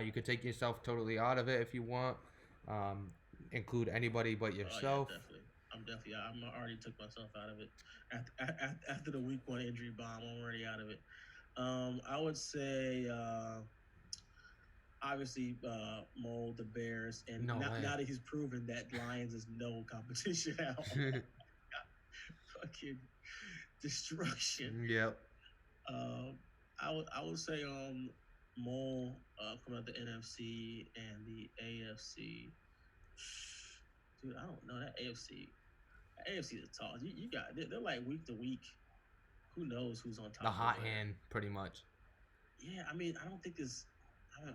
Speaker 1: You could take yourself totally out of it if you want. Um, include anybody but
Speaker 2: Oh yeah,
Speaker 1: yourself.
Speaker 2: definitely. I'm already took myself out of it after the week 1 injury bomb. I'm already out of it. I would say obviously Mole the Bears, and
Speaker 1: No
Speaker 2: now
Speaker 1: way.
Speaker 2: that he's proven that Lions is no competition at all. Fucking destruction.
Speaker 1: Yep.
Speaker 2: Um, I would say Mole coming out the NFC and the AFC. Dude, I don't know that AFC. AFC is tall. You got they're like week to week. Who knows who's on
Speaker 1: The
Speaker 2: top
Speaker 1: hot
Speaker 2: over there?
Speaker 1: hand, pretty much.
Speaker 2: Yeah, I mean, I don't think this.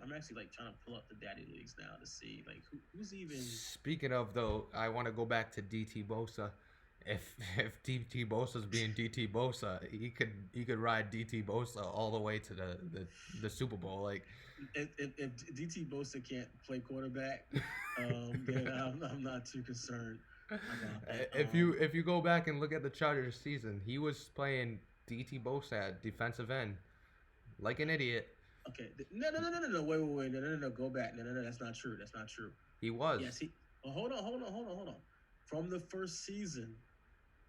Speaker 2: I'm actually like trying to pull up the daddy leagues now to see like who's even.
Speaker 1: Speaking of though, I want to go back to DT Bosa. If DT Bosa's being DT Bosa, he could ride DT Bosa all the way to the Super Bowl. Like
Speaker 2: If DT Bosa can't play quarterback, then I'm not too concerned about that.
Speaker 1: if you go back and look at the Chargers season, he was playing DT Bosa at defensive end like an idiot.
Speaker 2: Okay, no, wait, no, go back, no, that's not true. That's not true.
Speaker 1: He was.
Speaker 2: Yes, he. Well, hold on. From the first season,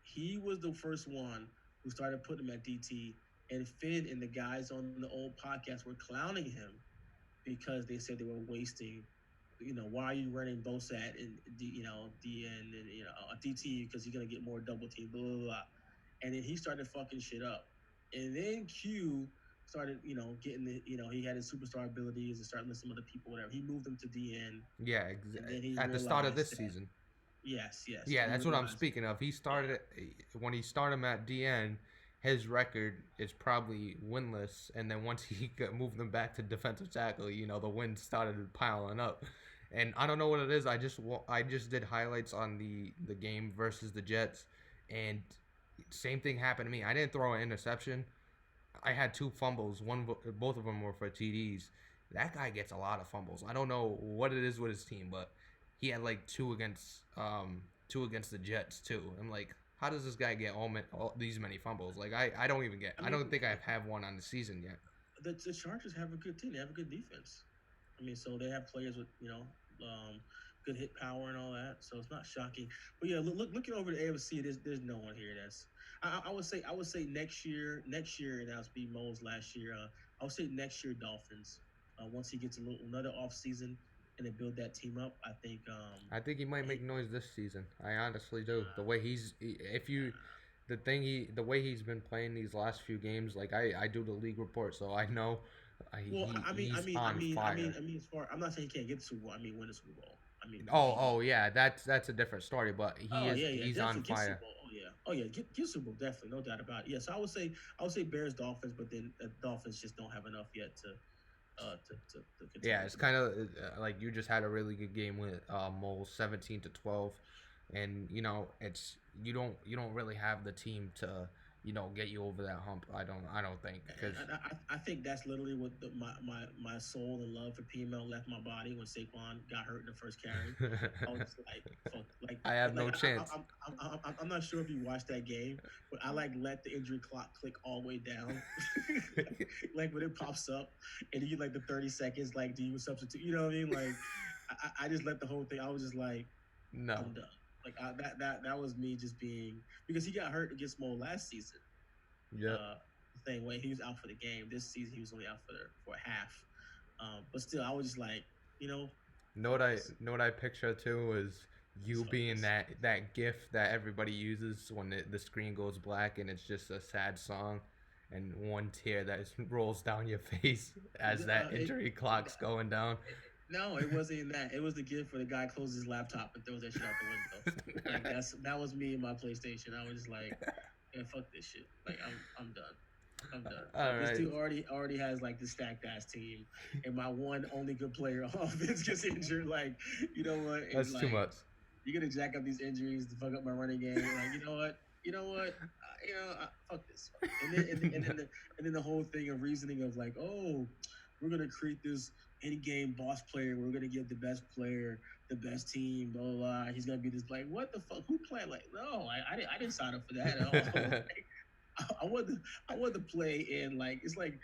Speaker 2: he was the first one who started putting him at DT, and Finn and the guys on the old podcast were clowning him because they said they were wasting. Why are you running Bosa at DN and DT because you're gonna get more double team, blah blah blah. And then he started fucking shit up, and then Q started getting he had his superstar abilities and started listening to other people, whatever. He moved him to DN,
Speaker 1: Yeah,
Speaker 2: and then he
Speaker 1: at the start of
Speaker 2: realized
Speaker 1: this
Speaker 2: that
Speaker 1: season.
Speaker 2: yes,
Speaker 1: Yeah,
Speaker 2: he
Speaker 1: that's what I'm
Speaker 2: realized
Speaker 1: speaking of. He
Speaker 2: yeah.
Speaker 1: started when he started him at DN. His record is probably winless, and then once he moved them back to defensive tackle, the wins started piling up, And I don't know what it is. I just did highlights on the game versus the Jets, and same thing happened to me. I didn't throw an interception. I had two fumbles. Both of them were for TDs. That guy gets a lot of fumbles. I don't know what it is with his team, but he had like two against the Jets too. I'm like, how does this guy get all these many fumbles? Like I don't even get.
Speaker 2: I
Speaker 1: I don't
Speaker 2: mean,
Speaker 1: think I've had one on the season yet.
Speaker 2: the Chargers have a good team. They have a good defense. I mean, so they have players with good hit power and all that. So it's not shocking. But yeah, looking over the AFC, there's no one here that's. I would say next year, and that was B Mo's last year. I would say next year Dolphins. Once he gets another off season and they build that team up, I think.
Speaker 1: I think he might
Speaker 2: He,
Speaker 1: make noise this season. I honestly do. The way if you, the way he's been playing these last few games, like I do the league report, so I know,
Speaker 2: well, I mean, I
Speaker 1: he's
Speaker 2: mean, I
Speaker 1: on
Speaker 2: mean, I mean,
Speaker 1: fire.
Speaker 2: I mean, as far I'm not saying he can't get the Super Bowl. I mean, win the Super Bowl. I mean,
Speaker 1: Oh yeah, that's a different story. But
Speaker 2: oh yeah, yeah,
Speaker 1: he's on
Speaker 2: definitely get
Speaker 1: fire.
Speaker 2: Super Bowl. Oh yeah, get Super Bowl definitely, no doubt about it. Yeah, so I would say Bears Dolphins, but then Dolphins just don't have enough yet to
Speaker 1: Yeah,
Speaker 2: contend
Speaker 1: it's
Speaker 2: for that.
Speaker 1: kind of like you just had a really good game with Moles 17-12, and it's you don't really have the team to get you over that hump. I don't think because
Speaker 2: And I think that's literally what my soul and love for PML left my body when Saquon got hurt in the first carry. I was just like, fuck,
Speaker 1: I have no chance.
Speaker 2: I'm not sure if you watched that game, but I like let the injury clock click all the way down, like when it pops up, and you get like the 30 seconds, like do you substitute? You know what I mean? Like, I just let the whole thing. I was just like,
Speaker 1: No.
Speaker 2: I'm done. Like that was me just being because he got hurt against Mo last season.
Speaker 1: Yep.
Speaker 2: Thing when he was out for the game. This season he was only out for half. But still, I was just like, you know, fuck this.
Speaker 1: Know what I picture too is you
Speaker 2: Just fuck
Speaker 1: being
Speaker 2: this.
Speaker 1: that gif that everybody uses when the screen goes black and it's just a sad song and one tear that rolls down your face as that
Speaker 2: Uh, it,
Speaker 1: injury clock's going down.
Speaker 2: no, it wasn't even that. It was the gift where the guy closes his laptop and throws that shit out the window. Like that was me and my PlayStation. I was just like, yeah, fuck this shit. Like I'm done. I'm done.
Speaker 1: All
Speaker 2: Like this
Speaker 1: right.
Speaker 2: dude already has like the stacked ass team, and my one only good player on offense gets injured. Like, you know what? And
Speaker 1: That's too
Speaker 2: like
Speaker 1: much.
Speaker 2: you're gonna jack up these injuries to fuck up my running game. Like, you know what? You know what? Fuck this. Fuck it. And then the whole thing of reasoning of like, oh, we're gonna create this in-game boss player. We're gonna give the best player the best team. Blah blah. Blah. He's gonna be this like, what the fuck? Who played? Like, no, I didn't sign up for that at all. Like, I want to I want to play in like it's like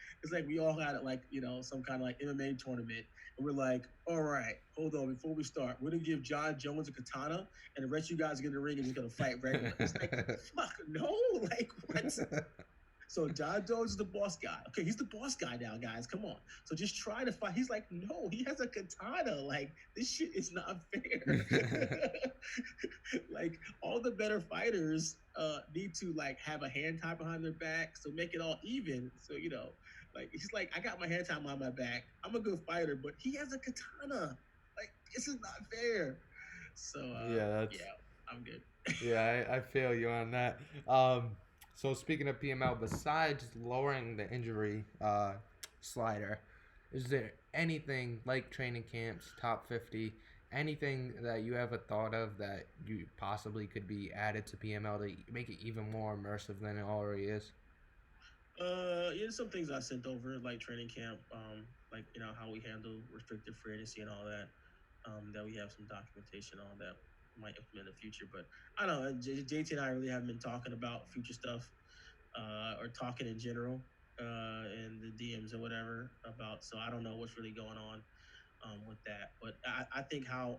Speaker 2: we all had like some kind of like MMA tournament and we're like, all right, hold on, before we start, we're gonna give John Jones a katana and the rest of you guys get in the ring and just gonna fight regular. It's like what the fuck? No, like what? So John Jones is the boss guy. Okay, he's the boss guy now, guys. Come on. So just try to fight. He's like, no, he has a katana. Like this shit is not fair. Like all the better fighters need to like have a hand tie behind their back, so make it all even. So like he's like, I got my hand tie behind my back. I'm a good fighter, but he has a katana. Like this is not fair. So
Speaker 1: Yeah, that's
Speaker 2: yeah, I'm good.
Speaker 1: yeah. I feel you on that. So speaking of PML, besides lowering the injury slider, is there anything like training camps, top 50, anything that you ever thought of that you possibly could be added to PML to make it even more immersive than it already is?
Speaker 2: Yeah, some things I sent over, like training camp, like how we handle restricted free agency and all that. That we have some documentation on that might implement in the future. But I don't know. JT and I really haven't been talking about future stuff, or talking in general, in the DMs or whatever about. So I don't know what's really going on, with that. But I think how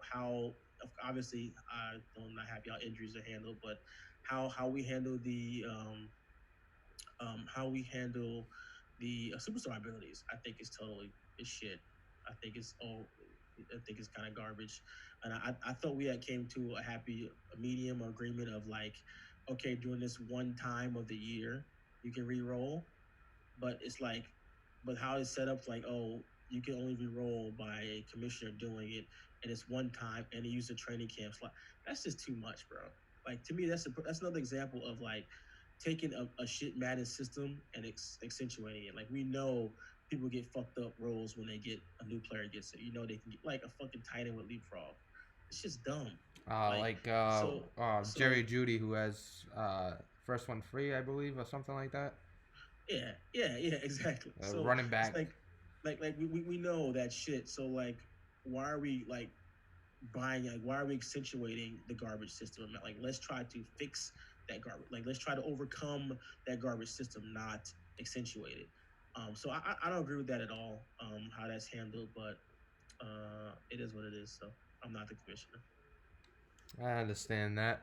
Speaker 2: obviously I don't not happy how injuries are handled, but how we handle the how we handle the superstar abilities, I think is totally is shit. I think it's all. I think it's kind of garbage, and I thought we had came to a happy medium or agreement of like, okay, during this one time of the year, you can re-roll, but it's like, but how it's set up, like, oh, you can only be rolled by a commissioner doing it, and it's one time, and they use the training camp slot. That's just too much, bro. Like to me, that's another example of like taking a shit Madden system and accentuating it. Like we know people get fucked up roles when they get a new player gets it. You know they can get like a fucking tight end with leapfrog. It's just dumb. Like
Speaker 1: Like
Speaker 2: so
Speaker 1: Jerry
Speaker 2: so
Speaker 1: Judy, who has first one free, I believe, or something like that.
Speaker 2: yeah, exactly. So
Speaker 1: Running
Speaker 2: it's
Speaker 1: back.
Speaker 2: like we know that shit. So like why are we like buying like why are we accentuating the garbage system? Like let's try to fix that garbage. Like let's try to overcome that garbage system, not accentuate it. So I don't agree with that at all. How that's handled, but it is what it is. So I'm not the commissioner.
Speaker 1: I understand that.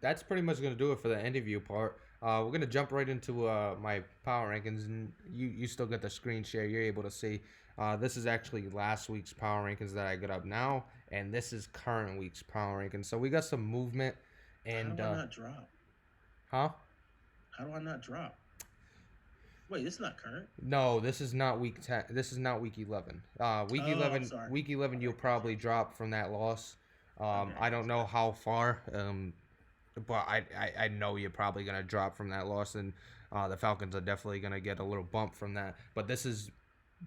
Speaker 1: That's pretty much gonna do it for the interview part. We're gonna jump right into my power rankings, and you still get the screen share. You're able to see. This is actually last week's power rankings that I got up now, and this is current week's power rankings. So we got some movement,
Speaker 2: How
Speaker 1: and
Speaker 2: do I not drop?
Speaker 1: huh?
Speaker 2: How do I not drop? Wait, this is not current.
Speaker 1: No, this is not week 10. This is not week 11.
Speaker 2: Oh, I'm sorry.
Speaker 1: Week 11,
Speaker 2: Okay,
Speaker 1: you'll
Speaker 2: gotcha.
Speaker 1: probably drop from that loss.
Speaker 2: Okay,
Speaker 1: I don't
Speaker 2: gotcha,
Speaker 1: know
Speaker 2: gotcha.
Speaker 1: how far. But I know you're probably gonna drop from that loss, and the Falcons are definitely gonna get a little bump from that. But this is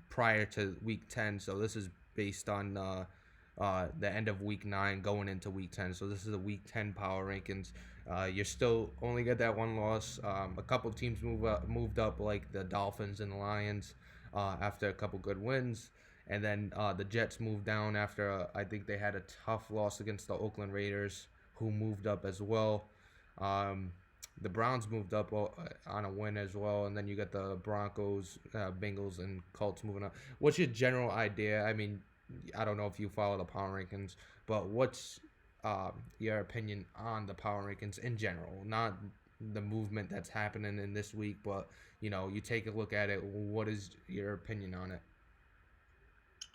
Speaker 1: prior to week 10, so this is based on the end of week 9 going into week 10. So this is a week 10 power rankings. You're still only get that one loss. A couple teams moved up, like the Dolphins and the Lions, after a couple good wins. And then the Jets moved down after I think they had a tough loss against the Oakland Raiders, who moved up as well. Um, the Browns moved up on a win as well, and then you got the Broncos, Bengals, and Colts moving up. What's your general idea? I mean, I don't know if you follow the power rankings, but what's your opinion on the power rankings in general? Not the movement that's happening in this week, but you take a look at it. What is your opinion on it?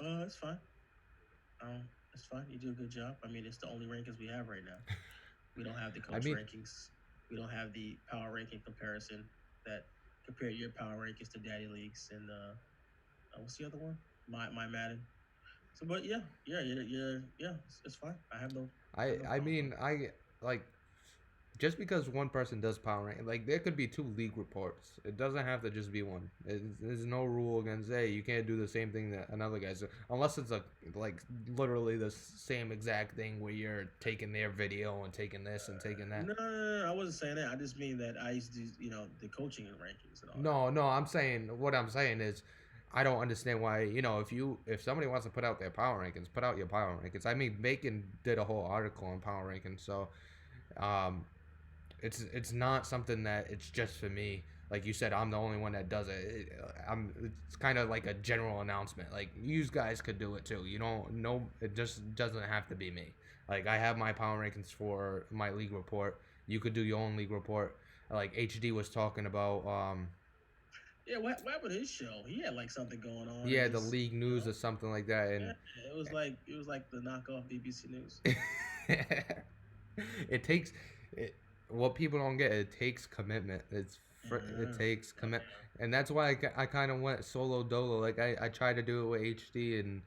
Speaker 2: It's fine. It's fine. You do a good job. I mean, it's the only rankings we have right now. We don't have the
Speaker 1: I
Speaker 2: coach
Speaker 1: mean,
Speaker 2: rankings. We don't have the power ranking comparison that compare your power rankings to Daddy Leagues and what's the other one? My Madden. So, but yeah, it's fine. I have no
Speaker 1: I
Speaker 2: problem with
Speaker 1: mean, I like just because one person does power rank, like there could be two league reports. It doesn't have to just be one. There's no rule against hey, you can't do the same thing that another guy's doing, unless it's like literally the same exact thing where you're taking their video and taking this and taking that.
Speaker 2: no. I wasn't saying that. I just mean that I used to do, the coaching rankings and all that.
Speaker 1: No, I'm saying what I'm saying is I don't understand why if somebody wants to put out their power rankings, put out your power rankings. I mean, Bacon did a whole article on power rankings, so um, it's not something that it's just for me. Like you said, I'm the only one that does it. It's kind of like a general announcement. Like you guys could do it too. You don't know. It just doesn't have to be me. Like I have my power rankings for my league report. You could do your own league report. Like HD was talking about.
Speaker 2: Yeah, what happened to his show? He had like something going on and
Speaker 1: Yeah, the
Speaker 2: just
Speaker 1: league news or something like that,
Speaker 2: yeah,
Speaker 1: and
Speaker 2: it was like the knockoff BBC News.
Speaker 1: it takes it, what people don't get. It takes commitment. It
Speaker 2: Yeah,
Speaker 1: takes commit,
Speaker 2: yeah.
Speaker 1: and that's why I kind of went solo dolo. Like I tried to do it with HD and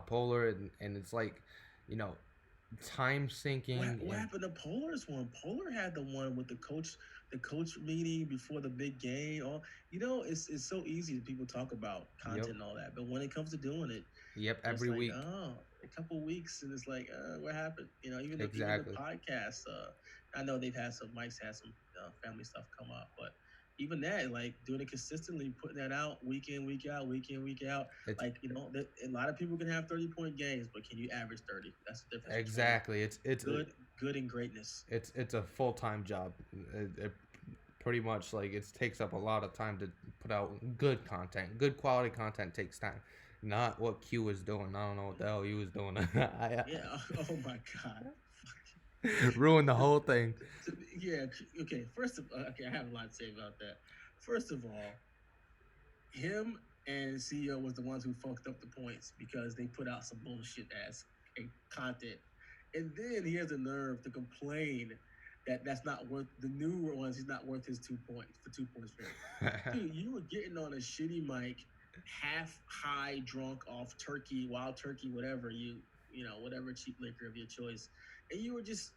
Speaker 1: Polar, and it's like, you know, time sinking
Speaker 2: What
Speaker 1: and
Speaker 2: happened to Polar's one? Polar had the one with the coach meeting before the big game. All it's so easy that people talk about
Speaker 1: yep,
Speaker 2: content and all that, but when it comes to doing it,
Speaker 1: yep,
Speaker 2: it's
Speaker 1: every
Speaker 2: like
Speaker 1: week,
Speaker 2: a couple weeks, and it's like what happened? Even the
Speaker 1: exactly,
Speaker 2: podcast. I know they've had some Mike's had some family stuff come up, but even that, like doing it consistently, putting that out week in, week out, week in, week out.
Speaker 1: it's
Speaker 2: Like a lot of people can have 30-point games, but can you average 30? That's the difference between
Speaker 1: exactly
Speaker 2: good and greatness.
Speaker 1: it's a full time job. It pretty much like it takes up a lot of time to put out good content. Good quality content takes time. Not what Q was doing. I don't know what the hell he was doing. I
Speaker 2: Yeah. Oh my God.
Speaker 1: ruined the whole thing.
Speaker 2: Yeah. Okay. Okay, I have a lot to say about that. First of all, him and CEO was the ones who fucked up the points because they put out some bullshit ass content, and then he has the nerve to complain that that's not worth the newer ones. He's not worth his 2 points for 2 points for him. Dude, you were getting on a shitty mic, half high, drunk off turkey, wild turkey, whatever whatever cheap liquor of your choice, and you were just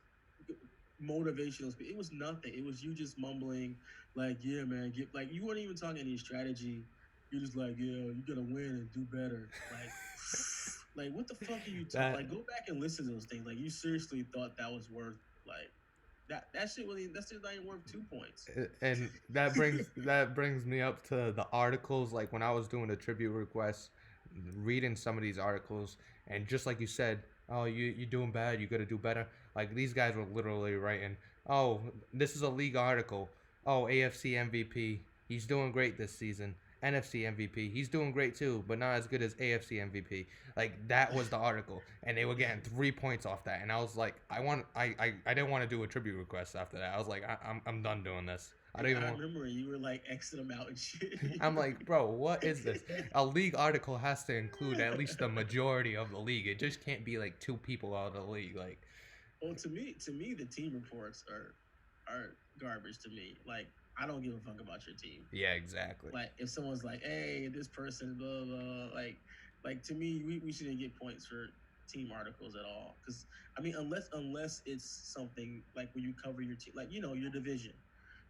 Speaker 2: motivational. It was nothing. It was you just mumbling, like, "Yeah, man, get like." You weren't even talking any strategy. You're just like, yeah, you gotta win and do better. Like what the fuck are you talking?
Speaker 1: That
Speaker 2: Like, go back and listen to those things. Like, you seriously thought that was worth like that shit? Really, that shit not even worth 2 points.
Speaker 1: and that brings me up to the articles. Like when I was doing the tribute requests, reading some of these articles, and just like you said, oh, you doing bad, you got to do better. Like these guys were literally writing, oh, this is a league article. Oh, AFC MVP, he's doing great this season. NFC MVP, he's doing great too, but not as good as AFC MVP. Like that was the article, and they were getting 3 points off that, and I was like, I didn't want to do a tribute request after that. I was like, I'm done doing this. I don't
Speaker 2: Yeah,
Speaker 1: even
Speaker 2: I
Speaker 1: want.
Speaker 2: remember you were like Xing them out and shit.
Speaker 1: I'm like, bro, what is this? A league article has to include at least the majority of the league. It just can't be like two people out of the league. Like,
Speaker 2: Well, to me, the team reports are garbage to me. Like, I don't give a fuck about your team.
Speaker 1: yeah, exactly.
Speaker 2: Like, if someone's like, hey, this person, blah blah, like to me, we shouldn't get points for team articles at all. Because I mean, unless it's something like when you cover your team, like your division.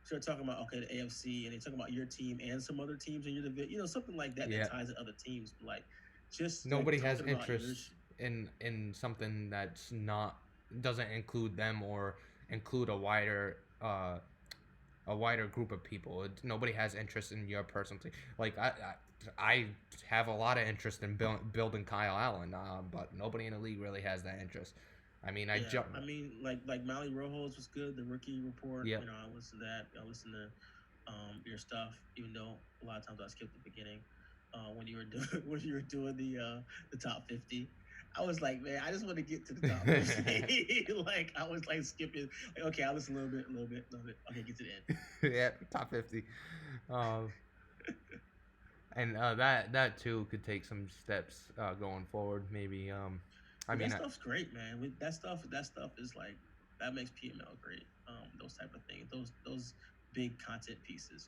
Speaker 2: So they're talking about, okay, the AFC, and they talk about your team and some other teams in your division, something like that
Speaker 1: Yeah,
Speaker 2: that ties to other teams. But like, just like
Speaker 1: nobody has
Speaker 2: talking about your
Speaker 1: interest in something that's not doesn't include them or include a wider group of people. Nobody has interest in your personal team. Like I have a lot of interest in building Kyle Allen, but nobody in the league really has that interest. I mean, I
Speaker 2: Yeah,
Speaker 1: jump.
Speaker 2: I mean, like Mally Rojo's was good. The rookie report,
Speaker 1: Yep.
Speaker 2: I listened to that. I listened to your stuff, even though a lot of times I skipped the beginning when you were doing the top 50. I was like, man, I just want to get to the top 50. Like, I was like skipping. Like, okay, I listen a little bit, a little bit, a little bit. Okay, get to the end.
Speaker 1: Yeah, top 50. Um, and that too could take some steps going forward. Maybe. I
Speaker 2: But that
Speaker 1: mean,
Speaker 2: stuff's great, man. That stuff is like that makes PML great. Those type of things, those big content pieces,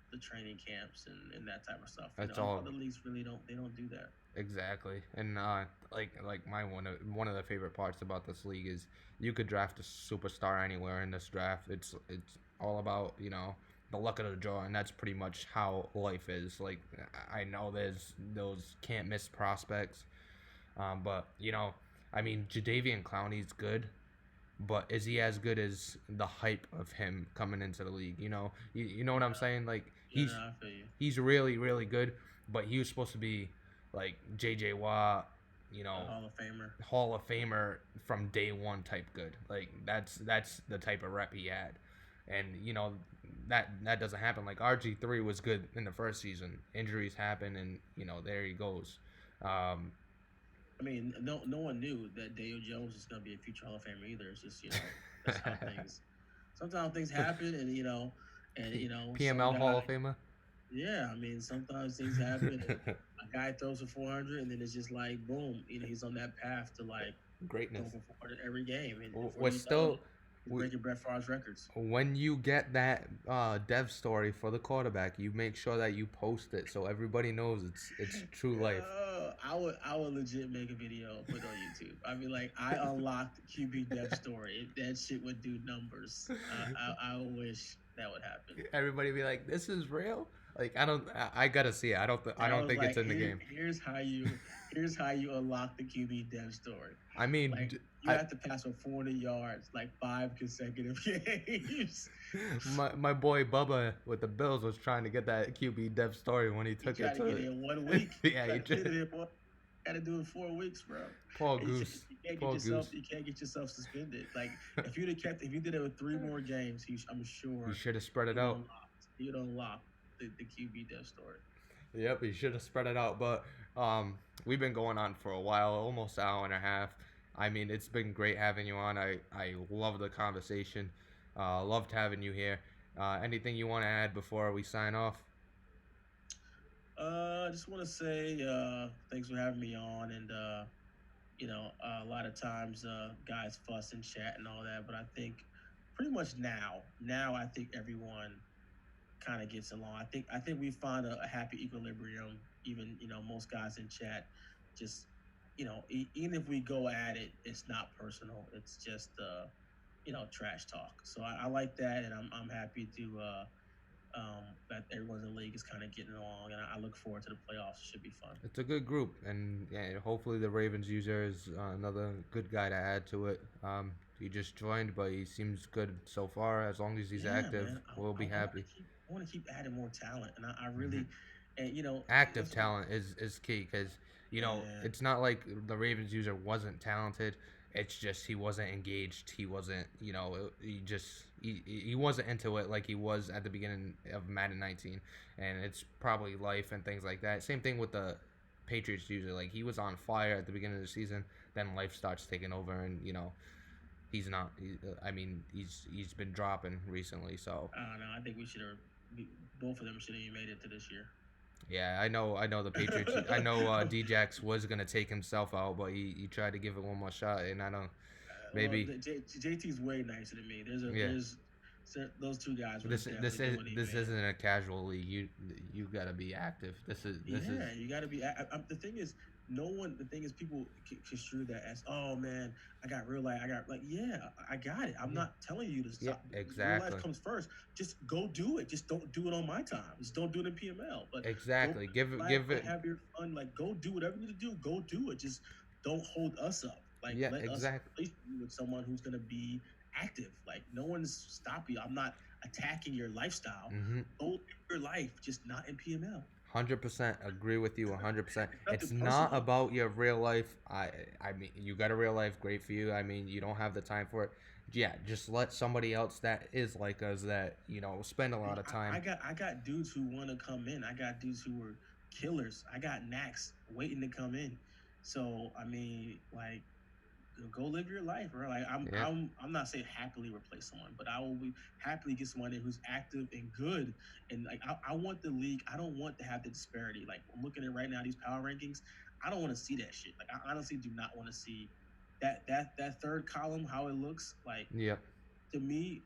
Speaker 2: the training camps and that type of stuff.
Speaker 1: that's all.
Speaker 2: Other leagues really don't do that.
Speaker 1: Exactly, and like my one of the favorite parts about this league is you could draft a superstar anywhere in this draft. It's all about the luck of the draw, and that's pretty much how life is. Like I know there's those can't miss prospects, but I mean Jadavian Clowney's good, but is he as good as the hype of him coming into the league? You know what I'm saying? Like
Speaker 2: Yeah, no, I feel you.
Speaker 1: he's really really good, but he was supposed to be like J.J. Watt,
Speaker 2: A Hall of Famer.
Speaker 1: Hall of Famer from day one type good. Like that's the type of rep he had, and that doesn't happen. Like RG3 was good in the first season. Injuries happen, and there he goes. Um,
Speaker 2: I mean, no one knew that Daniel Jones was going to be a future Hall of Famer either. It's just that's how things. Sometimes things happen, and some
Speaker 1: PML Hall
Speaker 2: guy.
Speaker 1: of Famer.
Speaker 2: Yeah, I mean, sometimes things happen, and a guy throws for 400, and then it's just like boom, he's on that path to like
Speaker 1: Greatness.
Speaker 2: throw for 400 every game, and before
Speaker 1: We're
Speaker 2: you know
Speaker 1: still
Speaker 2: it, he's breaking Brett Favre's records.
Speaker 1: when you get that dev story for the quarterback, you make sure that you post it so everybody knows it's true life.
Speaker 2: I would legit make a video, put it on YouTube. I mean, like, I unlocked QB Dev story. That shit would do numbers. I wish that would happen.
Speaker 1: Everybody be like, "This is real." Like I gotta see it. I
Speaker 2: And I
Speaker 1: don't
Speaker 2: was
Speaker 1: think it's
Speaker 2: like,
Speaker 1: in the game.
Speaker 2: here's how you unlock the QB Dev story.
Speaker 1: I mean,
Speaker 2: Like, you have to pass for 40 yards, like 5 consecutive games.
Speaker 1: my boy Bubba with the Bills was trying to get that QB dev story when he
Speaker 2: You
Speaker 1: took
Speaker 2: try
Speaker 1: it
Speaker 2: to get
Speaker 1: to.
Speaker 2: it in 1 week. You
Speaker 1: Yeah,
Speaker 2: try
Speaker 1: he
Speaker 2: to get
Speaker 1: just
Speaker 2: it in boy. Got to do it in 4 weeks, bro.
Speaker 1: Paul
Speaker 2: And
Speaker 1: Goose,
Speaker 2: you can't get
Speaker 1: Paul
Speaker 2: yourself.
Speaker 1: Goose.
Speaker 2: You can't get yourself suspended. Like, if you did it with 3 more games, I'm
Speaker 1: He
Speaker 2: sure
Speaker 1: should have spread it
Speaker 2: you'd
Speaker 1: out.
Speaker 2: unlock. You'd unlock the QB death story.
Speaker 1: Yep, he should have spread it out. But we've been going on for a while, almost an hour and a half. I mean, it's been great having you on. I love the conversation. Loved having you here. Anything you want to add before we sign off?
Speaker 2: I just want to say thanks for having me on, and a lot of times guys fuss and chat and all that, but I think pretty much now I think everyone kind of gets along. I think we find a happy equilibrium. Even most guys in chat, just even if we go at it, it's not personal. It's just trash talk. So I like that, and I'm happy to That everyone's in the league is kind of getting along, and I look forward to the playoffs. It should be fun.
Speaker 1: It's a good group, and yeah, hopefully the Ravens user is another good guy to add to it. He just joined, but he seems good so far. As long as he's
Speaker 2: Yeah,
Speaker 1: active,
Speaker 2: man.
Speaker 1: we'll
Speaker 2: I
Speaker 1: be
Speaker 2: want to
Speaker 1: happy.
Speaker 2: keep I want to keep adding more talent, and I
Speaker 1: Hmm.
Speaker 2: really, and
Speaker 1: Active
Speaker 2: that's what.
Speaker 1: talent is key because
Speaker 2: Yeah.
Speaker 1: it's not like the Ravens user wasn't talented. It's just he wasn't engaged. He wasn't he wasn't into it like he was at the beginning of Madden 19, and it's probably life and things like that. Same thing with the Patriots user. Like he was on fire at the beginning of the season, then life starts taking over, and he's not. I mean, he's been dropping recently, so
Speaker 2: I don't know. I think we should have. Both of them should have made it to this year.
Speaker 1: yeah, I know the Patriots. I know Djax was gonna take himself out, but he tried to give it one more shot, and I don't.
Speaker 2: Well,
Speaker 1: Maybe
Speaker 2: JT's way nicer than me.
Speaker 1: yeah.
Speaker 2: Those two guys would have
Speaker 1: This
Speaker 2: definitely
Speaker 1: this
Speaker 2: did
Speaker 1: is
Speaker 2: what he
Speaker 1: this
Speaker 2: made.
Speaker 1: isn't a casual league. You gotta be active. This is
Speaker 2: Yeah, you got to be. The thing is, no one. The thing is, people construe that as, oh man, I got real life. I got like, yeah, I got it. I'm
Speaker 1: yeah,
Speaker 2: not telling you to
Speaker 1: yeah,
Speaker 2: stop. Real life
Speaker 1: exactly,
Speaker 2: comes first. Just go do it. Just don't do it on my time. Just don't do it in PML. But go
Speaker 1: exactly.
Speaker 2: live your life.
Speaker 1: Give
Speaker 2: Go
Speaker 1: it.
Speaker 2: have your fun. Like go do whatever you need to do. Go do it. Just don't hold us up. Like
Speaker 1: Yeah,
Speaker 2: let us
Speaker 1: exactly.
Speaker 2: replace you with someone who's gonna be active. Like no one's stopping you. I'm not attacking your lifestyle.
Speaker 1: Mm-hmm.
Speaker 2: Go live your life, just not in PML.
Speaker 1: 100% agree with you. 100%.
Speaker 2: Nothing
Speaker 1: It's not
Speaker 2: personal.
Speaker 1: about your real life. I mean, you got a real life, great for you. I mean, you don't have the time for it. Yeah, just let somebody else that is like us that spend a lot of time.
Speaker 2: I got dudes who want to come in. I got dudes who were killers. I got knacks waiting to come in. So I mean, like, go live your life, bro. Like
Speaker 1: Yeah,
Speaker 2: I'm not saying happily replace someone, but I will be happily get someone in who's active and good. And like I want the league. I don't want to have the disparity. Like I'm looking at right now these power rankings. I don't want to see that shit. Like I honestly do not want to see that third column how it looks. Like
Speaker 1: yeah,
Speaker 2: to me,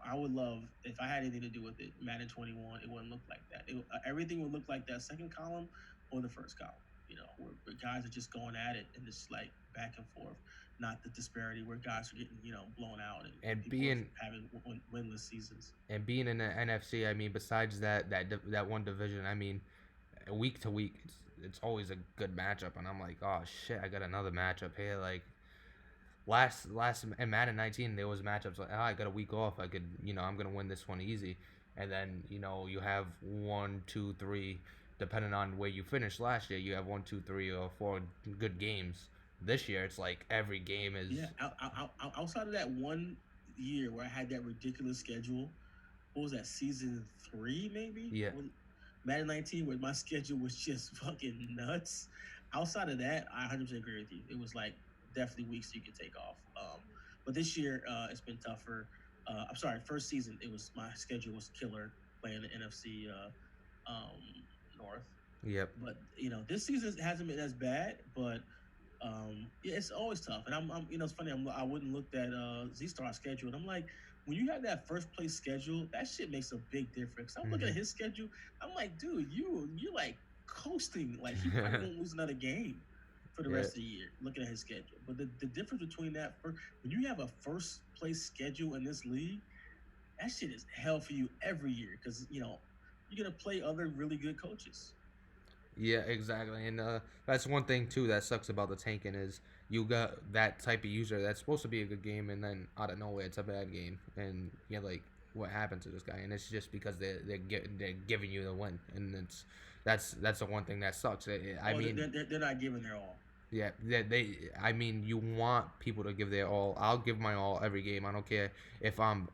Speaker 2: I would love if I had anything to do with it. Madden 21, it wouldn't look like that. Everything would look like that second column or the first column. Where guys are just going at it and just like back and forth, not the disparity where guys are getting blown out and
Speaker 1: and
Speaker 2: people are
Speaker 1: being
Speaker 2: having winless seasons.
Speaker 1: and being in the NFC. I mean, besides that one division, I mean, week to week, it's always a good matchup, and I'm like, oh shit, I got another matchup here. Like last in Madden 19, there was matchups like, oh, I got a week off. I could, I'm gonna win this one easy, and then you have one, two, three, depending on where you finished last year, you have one, two, three, or four good games. This year, it's like every game is
Speaker 2: Yeah, outside of that one year where I had that ridiculous schedule, what was that, season three maybe?
Speaker 1: yeah,
Speaker 2: Madden 19, where my schedule was just fucking nuts. Outside of that, I 100% agree with you. It was like definitely weeks you could take off. But this year, it's been tougher. I'm sorry, first season, it was my schedule was killer playing the NFC North.
Speaker 1: yep,
Speaker 2: But this season hasn't been as bad, but yeah, it's always tough. And it's funny. I wouldn't look at Z Star schedule, and I'm like, when you have that first place schedule, that shit makes a big difference. I'm looking
Speaker 1: hmm
Speaker 2: at his schedule. I'm like, dude, you're like coasting. Like he probably won't lose another game for the
Speaker 1: yeah.
Speaker 2: rest of the year. Looking at his schedule, but the difference between that when you have a first place schedule in this league, that shit is hell for you every year because you're gonna play other really good coaches.
Speaker 1: Yeah, exactly. And that's one thing too that sucks about the tanking is you got that type of user that's supposed to be a good game, and then out of nowhere it's a bad game, and you're like, what happened to this guy? And it's just because they're giving you the win, and that's the one thing that sucks. I
Speaker 2: Oh,
Speaker 1: mean,
Speaker 2: they're not giving their all.
Speaker 1: yeah, I mean, you want people to give their all. I'll give my all every game. I don't care if I'm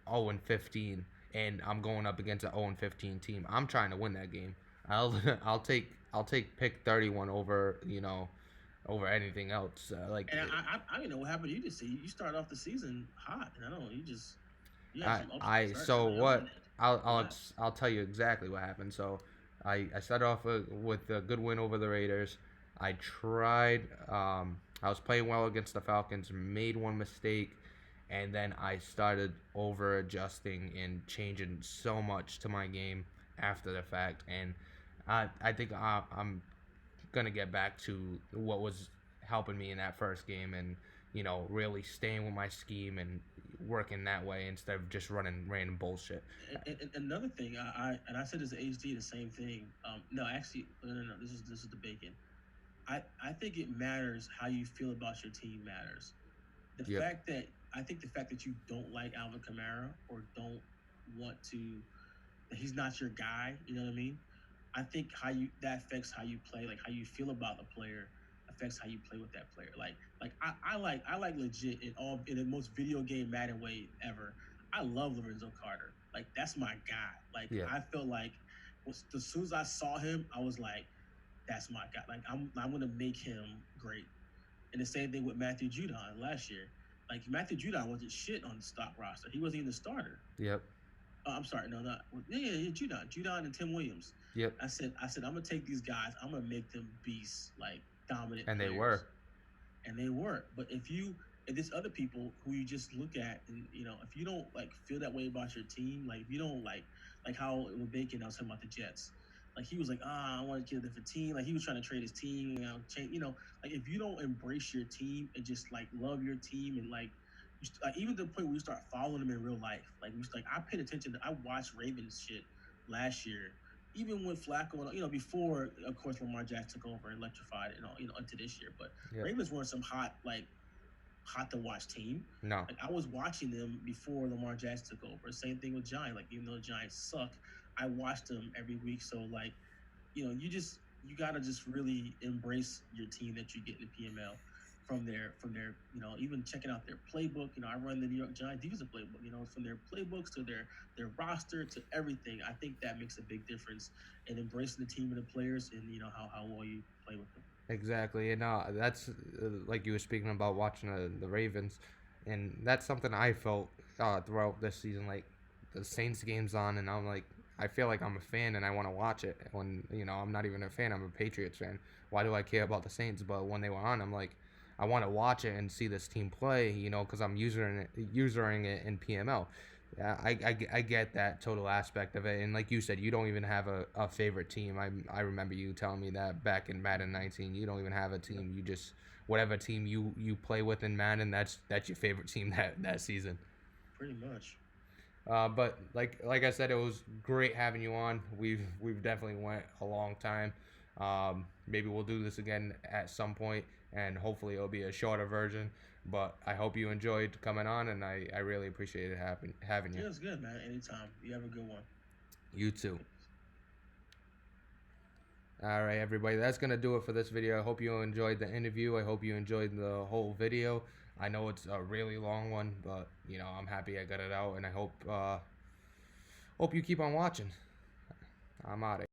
Speaker 1: 0-15 and I'm going up against an 0-15 team. I'm trying to win that game. I'll I'll take pick 31 over over anything else.
Speaker 2: And I don't know what happened. You just see you start off the season hot, and I don't know. You had some upset
Speaker 1: I
Speaker 2: starts.
Speaker 1: so
Speaker 2: I'm like,
Speaker 1: what
Speaker 2: what?
Speaker 1: I'll tell you exactly what happened. So I started off with a good win over the Raiders. I tried. I was playing well against the Falcons. Made one mistake, and then I started over adjusting and changing so much to my game after the fact. And I think I'm gonna get back to what was helping me in that first game, and really staying with my scheme and working that way instead of just running random bullshit.
Speaker 2: And another thing, I said as HD the same thing. No, actually, no. This is the bacon. I think it matters how you feel about your team matters. The
Speaker 1: Yep.
Speaker 2: fact that I think the fact that you don't like Alvin Kamara or don't want to, that he's not your guy. You know what I mean? I think how you that affects how you play, like how you feel about the player affects how you play with that player. I like legit in the most video game Madden way ever. I love Lorenzo Carter. Like that's my guy. Like
Speaker 1: Yeah.
Speaker 2: I feel like as soon as I saw him, I was like, that's my guy. Like I'm gonna make him great. And the same thing with Matthew Judon last year. Like Matthew Judon wasn't shit on the stock roster. He wasn't even the starter.
Speaker 1: Yep.
Speaker 2: I'm sorry, no, not yeah, Judon and Tim Williams.
Speaker 1: Yep.
Speaker 2: I said, I'm gonna take these guys. I'm gonna make them beasts, like dominant
Speaker 1: And they
Speaker 2: players,
Speaker 1: were.
Speaker 2: and they weren't. But if there's other people who you just look at, and if you don't like feel that way about your team, like if you don't like how with Bacon, I was talking about the Jets. Like he was like, I want to get a different team. Like he was trying to trade his team, change. Like if you don't embrace your team and just like love your team and like even to the point where you start following them in real life. Like I paid attention. I watched Ravens shit last year, even with Flacco. Before of course Lamar Jackson took over and electrified. Into this year. But
Speaker 1: Yep.
Speaker 2: Ravens weren't some hot to watch team.
Speaker 1: No.
Speaker 2: Like I was watching them before Lamar Jackson took over. Same thing with Giants. Like even though the Giants suck, I watched them every week. So like, you gotta just really embrace your team that you get in the PML from their even checking out their playbook. I run the New York Giants defensive playbook. From their playbooks to their roster to everything. I think that makes a big difference in embracing the team and the players and how well you play with them.
Speaker 1: Exactly, and that's like you were speaking about watching the Ravens, and that's something I felt throughout this season. Like the Saints game's on, and I'm like, I feel like I'm a fan and I want to watch it. When I'm not even a fan, I'm a Patriots fan. Why do I care about the Saints? But when they were on, I'm like, I want to watch it and see this team play. Because I'm usering it in PML. Yeah, I get that total aspect of it, and like you said, you don't even have a favorite team. I remember you telling me that back in Madden 19. You don't even have a team. You just whatever team you play with in Madden, that's your favorite team that season.
Speaker 2: Pretty much.
Speaker 1: But like I said, it was great having you on. We've definitely went a long time. Maybe we'll do this again at some point, and hopefully it'll be a shorter version. But I hope you enjoyed coming on, and I really appreciate it having you.
Speaker 2: Yeah, it's good, man. Anytime. You have a good one.
Speaker 1: You too. All right, everybody. That's going to do it for this video. I hope you enjoyed the interview. I hope you enjoyed the whole video. I know it's a really long one, but, I'm happy I got it out, and I hope you keep on watching. I'm out of here.